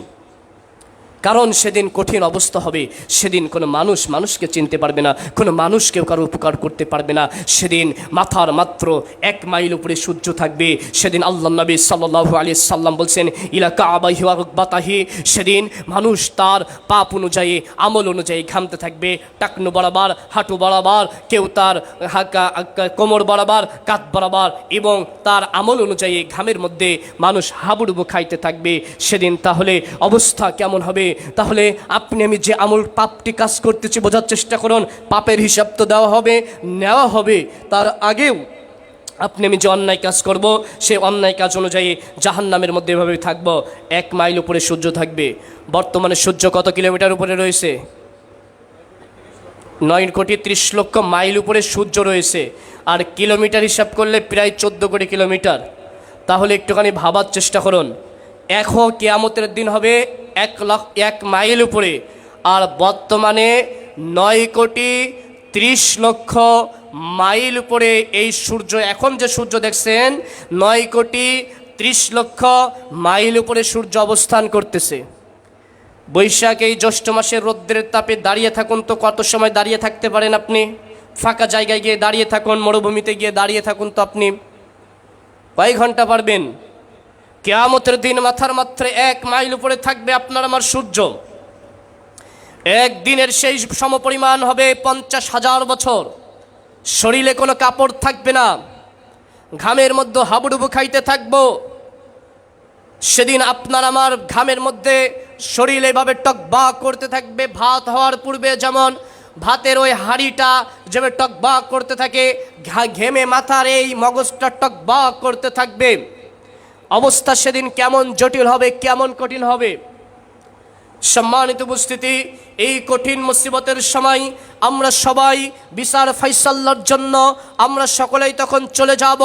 কারণ সেদিন কঠিন অবস্থা হবে, সেদিন কোনো মানুষকে চিনতে পারবে না, কোনো মানুষ কেউ কারো উপকার করতে পারবে না। সেদিন মাথার মাত্র 1 মাইল উপরে সূর্য থাকবে। সেদিন আল্লাহ নবী সাল্লাল্লাহু আলাইহি সাল্লাম বলছেন, ইলা কাবাহি ওয়া রুকবাতাহি, সেদিন মানুষ তার পাপ অনুযায়ী, আমল অনুযায়ী ঘামতে থাকবে, টাকনু বরাবর, হাঁটু বরাবর, কেউ তার কোমর বরাবর, কাঁধ বরাবর, এবং তার আমল অনুযায়ী ঘামের মধ্যে মানুষ হাবুডুবু খাইতে থাকবে। সেদিন তাহলে অবস্থা কেমন হবে? তাহলে আপনি আমি যে আমল পাপটি কাজ করতেছি, বোঝার চেষ্টা করুন, পাপের হিসাব তো নেওয়া হবে, তার আগেও আপনি আমি যে অন্যায় কাজ করব, সেই অন্যায় কাজ অনুযায়ী জাহান্নামের মধ্যে এভাবে থাকব। 1 মাইল উপরে সূর্য থাকবে। বর্তমানে সূর্য কত কিলোমিটার উপরে রয়েছে? 9,30,00,000 মাইল উপরে সূর্য রয়েছে, আর কিলোমিটার হিসাব করলে প্রায় 14 কোটি কিলোমিটার। তাহলে একটুখানি ভাবার চেষ্টা করুন, এখন কিয়ামতের দিন হবে 1 মাইল উপরে, আর বর্তমানে 9,30,00,000 মাইল উপরে এই সূর্য। এখন যে সূর্য দেখছেন 9,30,00,000 মাইল উপরে সূর্য অবস্থান করতেছে। বৈশাখ এই জ্যৈষ্ঠ মাসের রৌদ্রের তাপে দাঁড়িয়ে থাকুন তো, কত সময় দাঁড়িয়ে থাকতে পারেন আপনি? ফাঁকা জায়গায় গিয়ে দাঁড়িয়ে থাকুন, মরুভূমিতে গিয়ে দাঁড়িয়ে থাকুন তো, আপনি কয় ঘন্টা পারবেন? কিয়ামতের দিন মাথার মাত্র 1 মাইল উপরে থাকবে আপনার আমার সূর্য। একদিনের সেই সমপরিমাণ হবে 50,000 বছর। শরীরে কোনো কাপড় থাকবে না, ঘামের মধ্যে হাবুডুবু খাইতে থাকবো। সেদিন আপনার আমার ঘামের মধ্যে শরীর এভাবে টকবাক করতে থাকবে। ভাত হওয়ার পূর্বে যেমন ভাতের ওই হাঁড়িটা যেভাবে টকবাক করতে থাকে, ঘেমে মাথার এই মগজটা টকবাক করতে থাকবে। অবস্থা সেদিন কেমন জটিল হবে, কেমন কঠিন হবে। সম্মানিত উপস্থিতি, এই কঠিন মুসিবতের সময় আমরা সবাই বিচার ফাইসাল্লার জন্য আমরা সকলেই তখন চলে যাব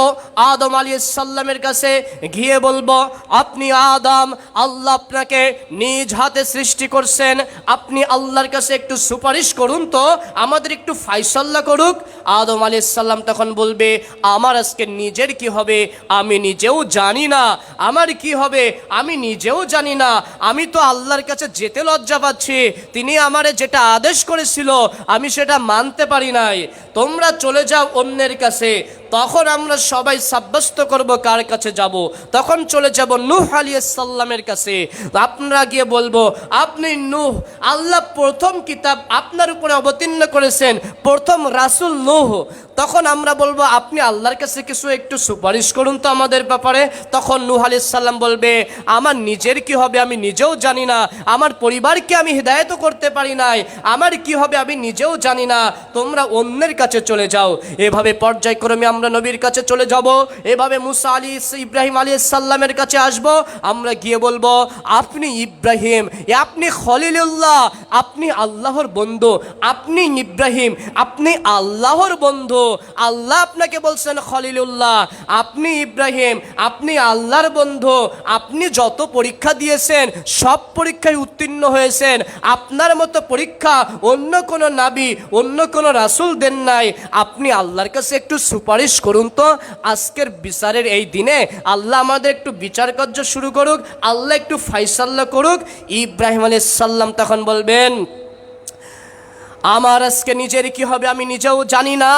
আদম আলাইহিস সালামের কাছে, গিয়ে বলবো, আপনি আদম, আল্লাহ আপনাকে নিজ হাতে সৃষ্টি করছেন, আপনি আল্লাহর কাছে একটু সুপারিশ করুন তো, আমাদের একটু ফাইসাল্লা করুক। আদম আলাইহিস সালাম তখন বলবে, আমার আজকে নিজের কি হবে আমি নিজেও জানি না, আমার কি হবে আমি নিজেও জানি না, আমি তো আল্লাহর কাছে যেতে লজ্জা পাচ্ছি, তিনি আমারে যেটা আদেশ করেছিল আমি সেটা মানতে পারি নাই, তোমরা চলে যাও অন্যের কাছে। তখন আমরা সবাই সাব্যস্ত করব কার কাছে যাব, তখন চলে যাব নূহ আলাইহিস সালামের কাছে। আপনারা গিয়ে বলবো, আপনি নূহ, আল্লাহ প্রথম কিতাব আপনার উপরে অবতীর্ণ করেছেন, প্রথম রাসূল নূহ। তখন আমরা বলবো, আপনি আল্লাহর কাছে কিছু একটু সুপারিশ করুন তো আমাদের ব্যাপারে। তখন নূহ আলাইহিস সালাম বলবে, আমার নিজের কি হবে আমি নিজেও জানি না, আমার পরিবারকে আমি হিদায়াত করতে পারি নাই, আমার কি হবে আমি নিজেও জানি না, তোমরা অন্যের কাছে চলে যাও। এভাবে পর্যায়ক্রমে আমরা নবীর কাছে চলে যাব, এভাবে মুসা ইব্রাহিম আলাইহিস সালামের কাছে আসব, আমরা গিয়ে বলবো, আপনি ইব্রাহিম, আপনি খলিলুল্লাহ, আপনি আল্লাহর বন্ধু, আপনি ইব্রাহিম, আপনি আল্লাহর বন্ধু, আল্লাহ আপনাকে বলছেন খলিলুল্লাহ, আপনি ইব্রাহিম, আপনি আল্লাহর বন্ধু, আপনি যত পরীক্ষা দিয়েছেন সব পরীক্ষায় উত্তীর্ণ হয়েছেন, আপনার মতো পরীক্ষা অন্য কোনো নবী অন্য কোনো রাসূল দেন নাই, আপনি আল্লাহর কাছে একটু সুপারিশ করুন তো, আজকের বিচারের এই দিনে আল্লাহ আমাদের একটু বিচার কার্য শুরু করুক, আল্লাহ একটু ফাইসাল্লা করুক। ইব্রাহিম আলাইহিস সালাম তখন বলবেন, আমার আজকে নিজের কি হবে আমি নিজেও জানি না।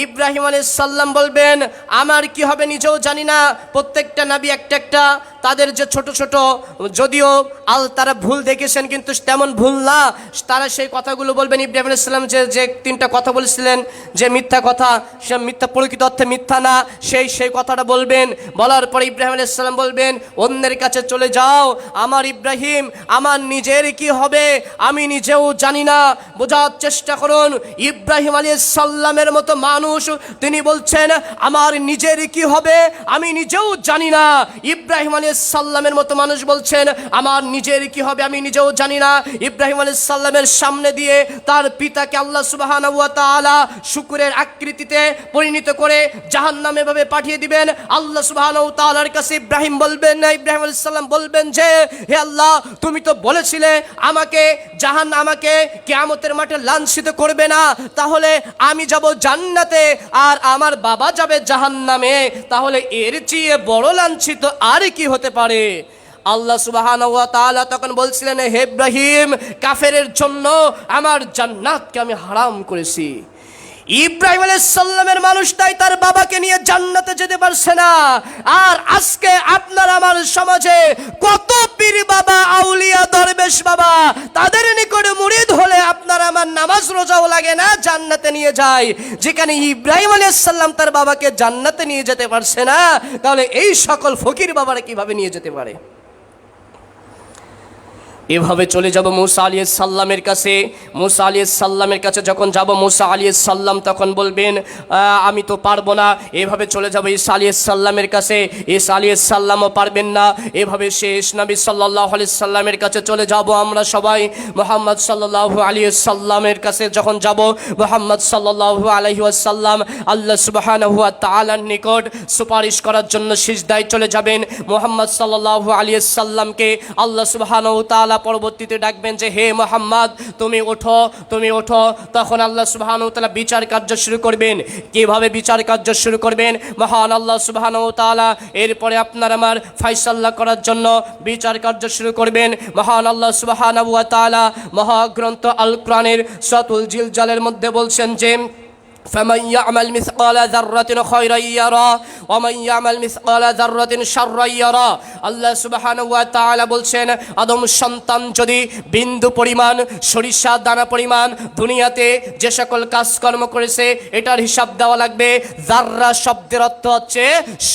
ইব্রাহিম আলাইহিস সালাম বলবেন, আমার কি হবে নিজেও জানি না। প্রত্যেকটা নবী একটা একটা তাদের যে ছোট ছোট, যদিও তারা ভুল দেখেছেন কিন্তু তেমন ভুল না, তারা সেই কথাগুলো বলবেন। ইব্রাহিম আলাইহিস সালাম যে তিনটা কথা বলেছিলেন যে মিথ্যা কথা, সে মিথ্যা, প্রকৃত অর্থে মিথ্যা না, সেই কথাটা বলবেন। বলার পরে ইব্রাহিম আলাইহিস সালাম বলবেন, অন্যের কাছে চলে যাও, আমার ইব্রাহিম, আমার নিজের কি হবে আমি নিজেও জানি না। বোঝার চেষ্টা করুন, ইব্রাহিম আলাইহিস সালামের মতো মানুষ তিনি বলছেন, আমার নিজের কি হবে আমি নিজেও জানি না। ইব্রাহিম আলাইহিস সালামের মতো মানুষ বলছেন, আমার নিজের কি হবে আমি নিজেও জানি না। ইব্রাহিম আলাইহিস সালামের সামনে দিয়ে তার পিতাকে আল্লাহ সুবহানাহু ওয়া তাআলা শুকরের আকৃতিতে পরিণত করে জাহান্নামে ভাবে পাঠিয়ে দিবেন। আল্লাহ সুবহানাহু ওয়া তাআলার কাছে ইব্রাহিম আলাইহিস সালাম বলবেন যে, হে আল্লাহ, তুমি তো বলেছিলে আমাকে আমাকে কিয়ামতের মাঠে লাঞ্ছিত করবে না, তাহলে আমি যাব জান্নাতে আর আমার বাবা যাবে জাহান্নামে, তাহলে এর চেয়ে বড় লাঞ্ছিত আর কি হতে পারে? আল্লাহ সুবহানাহু ওয়া তাআলা তখন বলছিলেন, হে ইব্রাহিম, কাফেরের জন্য আমার জান্নাতকে আমি হারাম করেছি। ইব্রাহিম আলাইহিস সালামের মানুষটাই তার বাবাকে নিয়ে জান্নাতে যেতে পারছে না। আর আজকে আপনার আমার সমাজে কত পীর বাবা, আউলিয়া, দরবেশ বাবা, তাদের নিকট মুরিদ হলে আপনার আমার নামাজ রোজাও লাগে না, জান্নাতে নিয়ে যায়। যেখানে ইব্রাহিম আলাইহিস সালাম তার বাবাকে জান্নাতে নিয়ে যেতে পারছে না, তাহলে এই সকল ফকির বাবারা কিভাবে নিয়ে যেতে পারে? এভাবে চলে যাব মুসা আলাইহিস সালামের কাছে। মুসা আলাইহিস সালামের কাছে যখন যাব, মুসা আলাইহিস সালাম তখন বলবেন, আমি তো পারবো না। এভাবে চলে যাব ঈসা আলাইহিস সালামের কাছে, ঈসা আলাইহিস সালামও পারবেন না। এভাবে শেষ নবী সাল্লাল্লাহু আলাইহি সাল্লামের কাছে চলে যাব আমরা সবাই। মুহাম্মদ সাল্লাল্লাহু আলাইহি সাল্লামের কাছে যখন যাব, মুহাম্মদ সাল্লাল্লাহু আলাইহি ওয়াসাল্লাম আল্লাহ সুবহানাহু ওয়া তাআলার নিকট সুপারিশ করার জন্য সিজদায় চলে যাবেন। মুহাম্মদ সাল্লাল্লাহু আলাইহি সাল্লামকে আল্লাহ সুবহানাহু ওয়া তাআলা পরবর্তীতে ডাকবেন যে, হে মুহাম্মদ, তুমি ওঠো, তুমি ওঠো। তখন আল্লাহ সুবহানাহু ওয়া তাআলা বিচার কার্য শুরু করবেন। কিভাবে বিচার কার্য শুরু করবেন? মহান আল্লাহ সুবহানাহু ওয়া তাআলা এরপরে আপনার আমার ফায়সালা করার জন্য বিচার কার্য শুরু করবেন। মহান আল্লাহ সুবহানাহু ওয়া তাআলা মহাগ্রন্থ আল কোরআনের সূরাতুল জিলজালের মধ্যে বলছেন যে, فمن يعمل مثقال ذرة خيرا يرى ومن يعمل مثقال ذرة شرا يرى। আল্লাহ সুবহানাহু ওয়া তাআলা বলছেন, আদম সন্তান যদি বিন্দু পরিমাণ, সরিষা দানা পরিমাণ দুনিয়াতে যে সকল কাজকর্ম করেছে এটার হিসাব দেওয়া লাগবে। জাররা শব্দের অর্থ হচ্ছে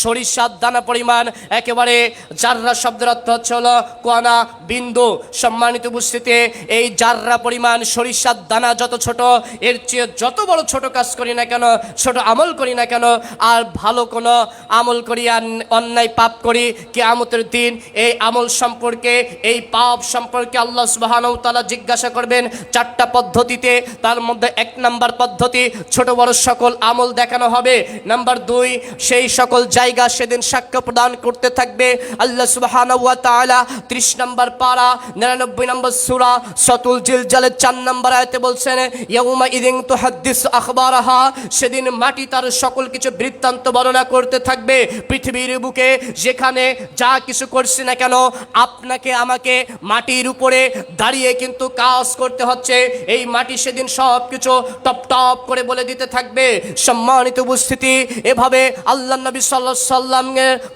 সরিষা দানা পরিমাণ, একেবারে জাররা শব্দের অর্থ হচ্ছে হলো কণা, বিন্দু। সম্মানিত উপস্থিতি, এই জাররা পরিমাণ সরিষার দানা যত ছোট, এর চেয়ে যত বড় ছোট কাজ করি না কেন, ছোট আমল করি না কেন, আর ভালো কোনো আমল করি আর অন্যায় পাপ করি, কিয়ামতের দিন এই আমল সম্পর্কে, এই পাপ সম্পর্কে আল্লাহ সুবহানাহু ওয়া তাআলা জিজ্ঞাসা করবেন 4টা পদ্ধতিতে। তার মধ্যে 1 নাম্বার পদ্ধতি, ছোট বড় সকল আমল দেখানো হবে। নাম্বার 2, সেই সকল জায়গা সেদিন সাক্ষ্য প্রদান করতে থাকবে আল্লাহ সুবহানাহু ওয়া তাআলা। 30 নম্বর পারা, 99 নম্বর সূরা সূরাতুল জিলজালের 4 নম্বর আয়াতে বলছেন, ইয়াউমা ইদিন তুহাদ্দিস আখবারাহা, সেদিন মাটি তার সকল কিছু বৃত্তান্ত বর্ণনা করতে থাকবে। পৃথিবীর বুকে যেখানে যা কিছু করছি না কেন, আপনাকে আমাকে মাটির উপরে দাঁড়িয়ে কিন্তু কাজ করতে হচ্ছে। এই মাটি সেদিন সব কিছু টপ টপ করে বলে দিতে থাকবে। সম্মানিত উপস্থিতি, এভাবে আল্লাহ নবী সাল্লাল্লাহু আলাইহি সাল্লাম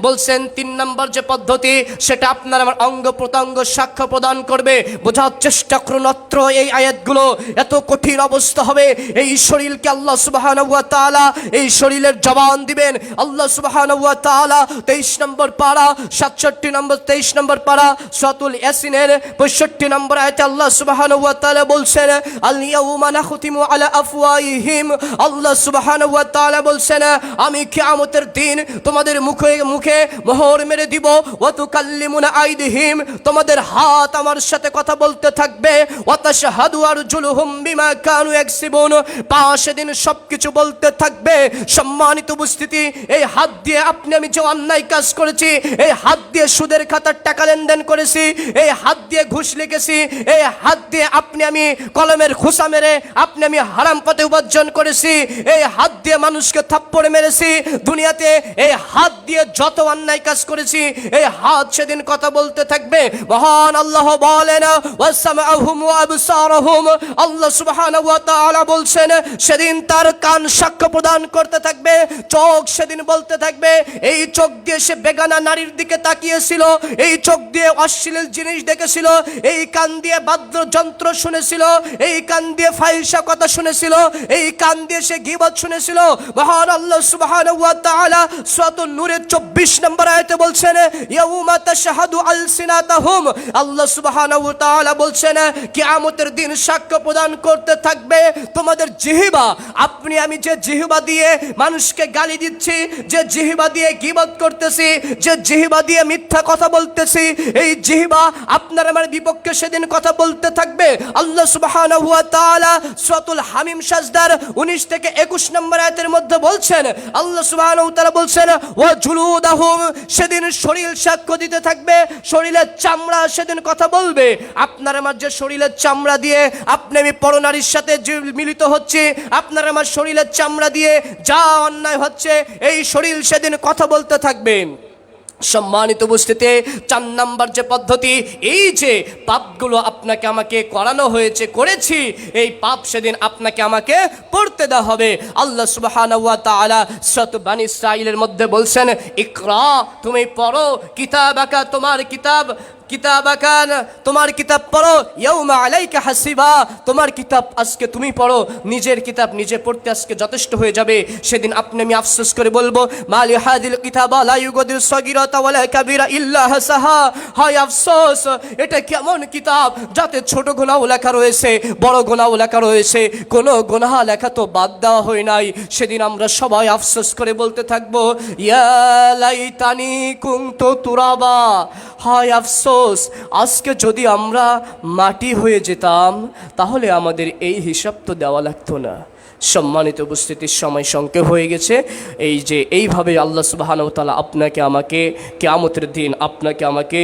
বলছেন 3 নম্বর যে পদ্ধতি, সেটা আপনার আমার অঙ্গ প্রত্যঙ্গ সাক্ষ্য প্রদান করবে। বোঝার চেষ্টা করুন, মাত্র এই আয়াতগুলো এত কঠিন অবস্থা হবে। এই শরীরকে আল্লাহ সুবহানাহু ওয়া তাআলা এই শরীরের জবান দিবেন আল্লাহ সুবহানাহু ওয়া তাআলা। 23 নম্বর পারা, 67 নম্বর 23 নম্বর পারা সূরাতুল ইয়াসিনের 65 নম্বর আয়াতে আল্লাহ সুবহানাহু ওয়া তাআলা বলছেন, আল ইয়াউমা নাখতিমু আলা আফওয়াহিহিম, আল্লাহ সুবহানাহু ওয়া তাআলা বলছেন, আমি কিয়ামতের দিন তোমাদের মুখে মুখে মোহর মেরে দিব। ওয়া তুকাল্লিমুনা আইদিহিম, তোমাদের হাত আমার সাথে কথা বলতে থাকবে। ওয়া তাশহাদু আরজুলুহুম বিমা কানু ইয়াকসিবুন, পা সেদিন সবকিছু বলতে থাকবে। সম্মানিত উপস্থিতি, এই হাত দিয়ে আপনি আমি যে অন্যায় কাজ করেছি, এই হাত দিয়ে সুদের খাতার টাকা লেনদেন করেছি, এই হাত দিয়ে ঘুষ লিখেছি, এই হাত দিয়ে আপনি আমি কলমের খোসা মেরে আপনি আমি হারাম পথে উপার্জন করেছি, এই হাত দিয়ে মানুষকে থাপ্পড় মেরেছি দুনিয়াতে, এই হাত দিয়ে যত অন্যায় কাজ করেছি, এই হাত সেদিন কথা বলতে থাকবে। মহান আল্লাহ বলেন, ওয়াসমাউহুম ওয়া আবসারহুম, আল্লাহ সুবহানাহু ওয়া তাআলা বলছেন, সেদিন তার কান সাক্ষ্য প্রদান করতে থাকবে। চোখ সেদিন বলতে থাকবে, এই চোখ দিয়ে সে বেগানা নারীর দিকে তাকিয়েছিল, এই চোখ দিয়ে অশ্লীল জিনিস দেখেছিল, এই কান দিয়ে বাদ্যযন্ত্র শুনেছিল, এই কান দিয়ে ফাহিশা কথা শুনেছিল, এই কান দিয়ে সে গীবত শুনেছিল। মহান আল্লাহ সুবহানাহু ওয়া তাআলা সূরাতুন নূরের 24 নম্বর আয়াতে বলছেন, ইয়াউমা তাশহাদু আলসিনাতাহুম, আল্লাহ সুবহানাহু ওয়া তাআলা বলছেন, কিয়ামতের দিন সাক্ষ্য প্রদান করতে থাকবে তোমাদের জিহ্বা। আপনি আমি যে জিহ্বা দিয়ে মানুষকে গালি দিচ্ছি, যে জিহ্বা দিয়ে গীবত করতেছি, যে জিহ্বা দিয়ে মিথ্যা কথা বলতেছি, এই জিহ্বা আপনার আমার বিপক্ষে সেদিন কথা বলতে থাকবে। আল্লাহ সুবহানাহু ওয়া তাআলা সূরাতুল হামিম সাজদার 19 থেকে 21 নম্বর আয়াতের মধ্যে বলছেন, আল্লাহ সুবহানাহু ওয়া তাআলা বলছেন, ওয়া জুলুদাহুম, সেদিন শরীর সাক্ষ্য দিতে থাকবে, শরীরের চামড়া সেদিন কথা বলবে। আপনার আমার যে শরীরের চামড়া দিয়ে আপনি আমি পরনারীর সাথে মিলিত হচ্ছে, আপনার আমার শরীরের চামড়া দিয়ে যা অন্যায় হচ্ছে, এই শরীর সেদিন কথা বলতে থাকবে। সম্মানিত উপস্থিতি, 4 নম্বর যে পদ্ধতি, এই যে পাপগুলো আপনাকে আমাকে করানো হয়েছে করেছি, এই পাপ সেদিন আপনাকে আমাকে পড়তে দেওয়া হবে। আল্লাহ সুবহানাহু ওয়া তাআলা সূরা বানী ইসরাঈলের মধ্যে বলছেন, ইকরা, তুমি পড়ো, কিতাবাকা, তোমার কিতাব, কিতাবাকান, তোমার কিতাব পড়ো, ইয়াউমা আলাইকা হাসিবা, তোমার কিতাব আজকে তুমি পড়ো, নিজের কিতাব নিজে পড়তে আজকে যথেষ্ট হয়ে যাবে। সেদিন আপনি আমি আফসোস করে বলবো, মালি হাদিল কিতাবা লা ইউগাদিরু সগীরাতা ওয়ালা কাবীরা ইল্লা হাসাহা, হায় আফসোস, এটা কেমন কিতাব যাতে ছোট গুনাহ লেখা রয়েছে, বড় গুনাহ লেখা রয়েছে, কোনো গুনাহ লেখা তো বাদ দেওয়া হয় নাই। সেদিন আমরা সবাই আফসোস করে বলতে থাকবো, ইয়া লাইতানি কুনতু তুরাবা, হায় আফসোস, আজকে যদি আমরা মাটি হয়ে যেতাম তাহলে আমাদের এই হিসাব তো দেওয়া লাগতো না। সম্মানিত উপস্থিতির সময় সংক্ষেপ হয়ে গেছে। এই যে এইভাবে আল্লাহ সুবহানাহু ওয়া তাআলা আপনাকে আমাকে কিয়ামতের দিন আপনাকে আমাকে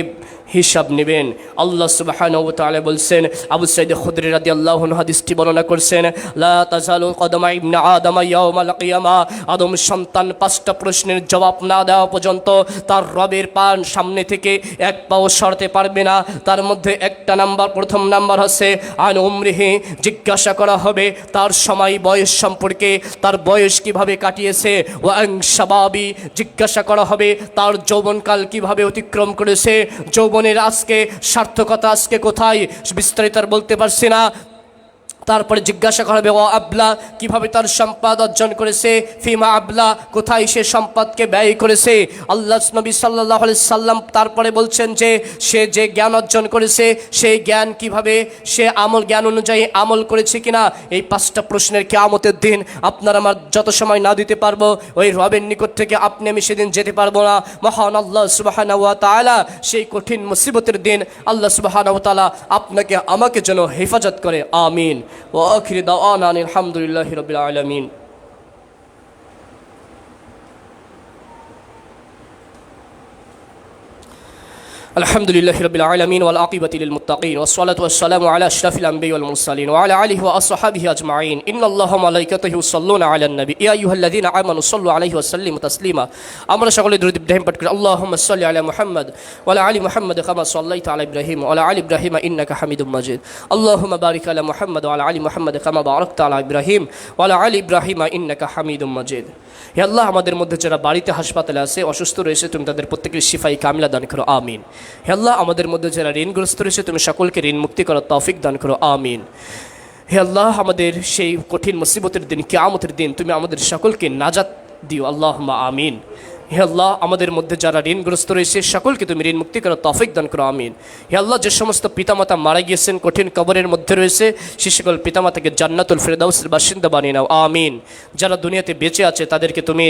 হিসাব নেবেন। আল্লাহ সুবহানাহু ওয়া তাআলা বলছেন, আবু সাঈদ খুদরি রাদিয়াল্লাহু আনহু হাদিসটি বর্ণনা করেছেন, লা তাজালু কদমা ইবনে আদম ইয়াউমাল কিয়ামা, আদম সন্তান 5টা প্রশ্নের জবাব না দেওয়া পর্যন্ত তার রবের পান সামনে থেকে এক পাও সরতে পারবে না। তার মধ্যে একটা নাম্বার, প্রথম নাম্বার হচ্ছে আন উমরিহি, জিজ্ঞাসা করা হবে তার সময় বয়স সম্পর্কে, তার বয়স কিভাবে কাটিয়েছে। ওয়া আন শাবাবি, জিজ্ঞাসা করা হবে তার যৌবনকাল কিভাবে অতিক্রম করেছে, যৌবনের আজকে সার্থকতা আজকে কোথায়, বিস্তারিত আর বলতে পারছি না। তারপরে জিজ্ঞাসা করা হবে ও আবলা, কিভাবে তার সম্পদ অর্জন করেছে, ফিমা আবলা, কোথায় সে সম্পদকে ব্যয় করেছে। আল্লাহ নবী সাল্লাল্লাহু আলাইহি সাল্লাম তারপরে বলছেন যে সে যে জ্ঞান অর্জন করেছে সেই জ্ঞান কিভাবে সে জ্ঞান অনুযায়ী আমল করেছে কিনা। এই 5টা প্রশ্নের কিয়ামতের দিন আপনার আমার যত সময় না দিতে পারবো ওই রবের নিকট থেকে আপনি আমি সেদিন যেতে পারবো না। মহান আল্লাহ সুবহানাহু ওয়া তাআলা সেই কঠিন মুসিবতের দিন আল্লাহ সুবহানাহু ওয়া তাআলা আপনাকে আমাকে যেন হেফাজত করে, আমিন। ওয়া আখিরু দাওয়ানা আলহামদুলিল্লাহি রাব্বিল আলামিন। الحمد لله رب العالمين والعاقبة للمتقين والصلاة والسلام على أشرف الأنبياء والمرسلين وعلى آله وأصحابه أجمعين إن الله وملائكته يصلون على النبي يا أيها الذين آمنوا صلوا عليه وسلموا تسليما আমরা সকলে দরুদ ইব্রাহিম পাঠ করি আল্লাহুম্মা সাল্লি আলা মুহাম্মদ ওয়া আলা আলি মুহাম্মদ কামা সাল্লাইতা আলা ইব্রাহিম ওয়া আলা আলি ইব্রাহিম ইন্নাকা হামিদুম মাজিদ আল্লাহুম্মা বারিক আলা মুহাম্মদ ওয়া আলা আলি মুহাম্মদ কামা বারাকতা আলা ইব্রাহিম ওয়া আলা আলি ইব্রাহিম ইন্নাকা হামিদুম মাজিদ। হে আল্লাহ, আমাদের মধ্যে যারা বাড়িতে হাসপাতালে আছে, অসুস্থ রয়েছে, তুমি তাদের প্রত্যেকের শিফাই কামিলা দান করো, আমিন। হে আল্লাহ, আমাদের মধ্যে যারা ঋণগ্রস্ত রয়েছে তুমি সকলকে ঋণ মুক্তি করার তৌফিক দান করো, আমিন। হে আল্লাহ, আমাদের সেই কঠিন মুসিবতের দিন কিয়ামতের দিন তুমি আমাদের সকলকে নাজাত দিও, আল্লাহুম্মা আমিন। হে আল্লাহ, আমাদের মধ্যে যারা ঋণগ্রস্ত রয়েছে সকলকে তুমি ঋণ মুক্তি করার তৌফিক দান করো, আমিন। হে আল্লাহ, যে সমস্ত পিতামাতা মারা গিয়েছেন, কঠিন কবরের মধ্যে রয়েছে, সে সকল পিতামাতাকে জান্নাতুল ফেরদাউসের বাসিন্দা বানিয়ে নাও, আমিন। যারা দুনিয়াতে বেঁচে আছে তাদেরকে তুমি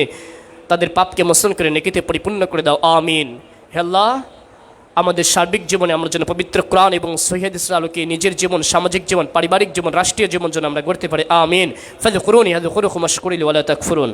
তাদের পাপকে মোচন করে নেকিতে পরিপূর্ণ করে দাও, আমিন। হে আল্লাহ, আমাদের সার্বিক জীবনে আমরা যেন পবিত্র কোরআন এবং সহিহ হাদিসের আলোকে নিজের জীবন, সামাজিক জীবন, পারিবারিক জীবন, রাষ্ট্রীয় জীবন যেন আমরা গড়তে পারি, আমিন। ফাযকুরুনি আযকুরুকুম ওয়াশকুরু লি ওয়া লা তাকফুরুন।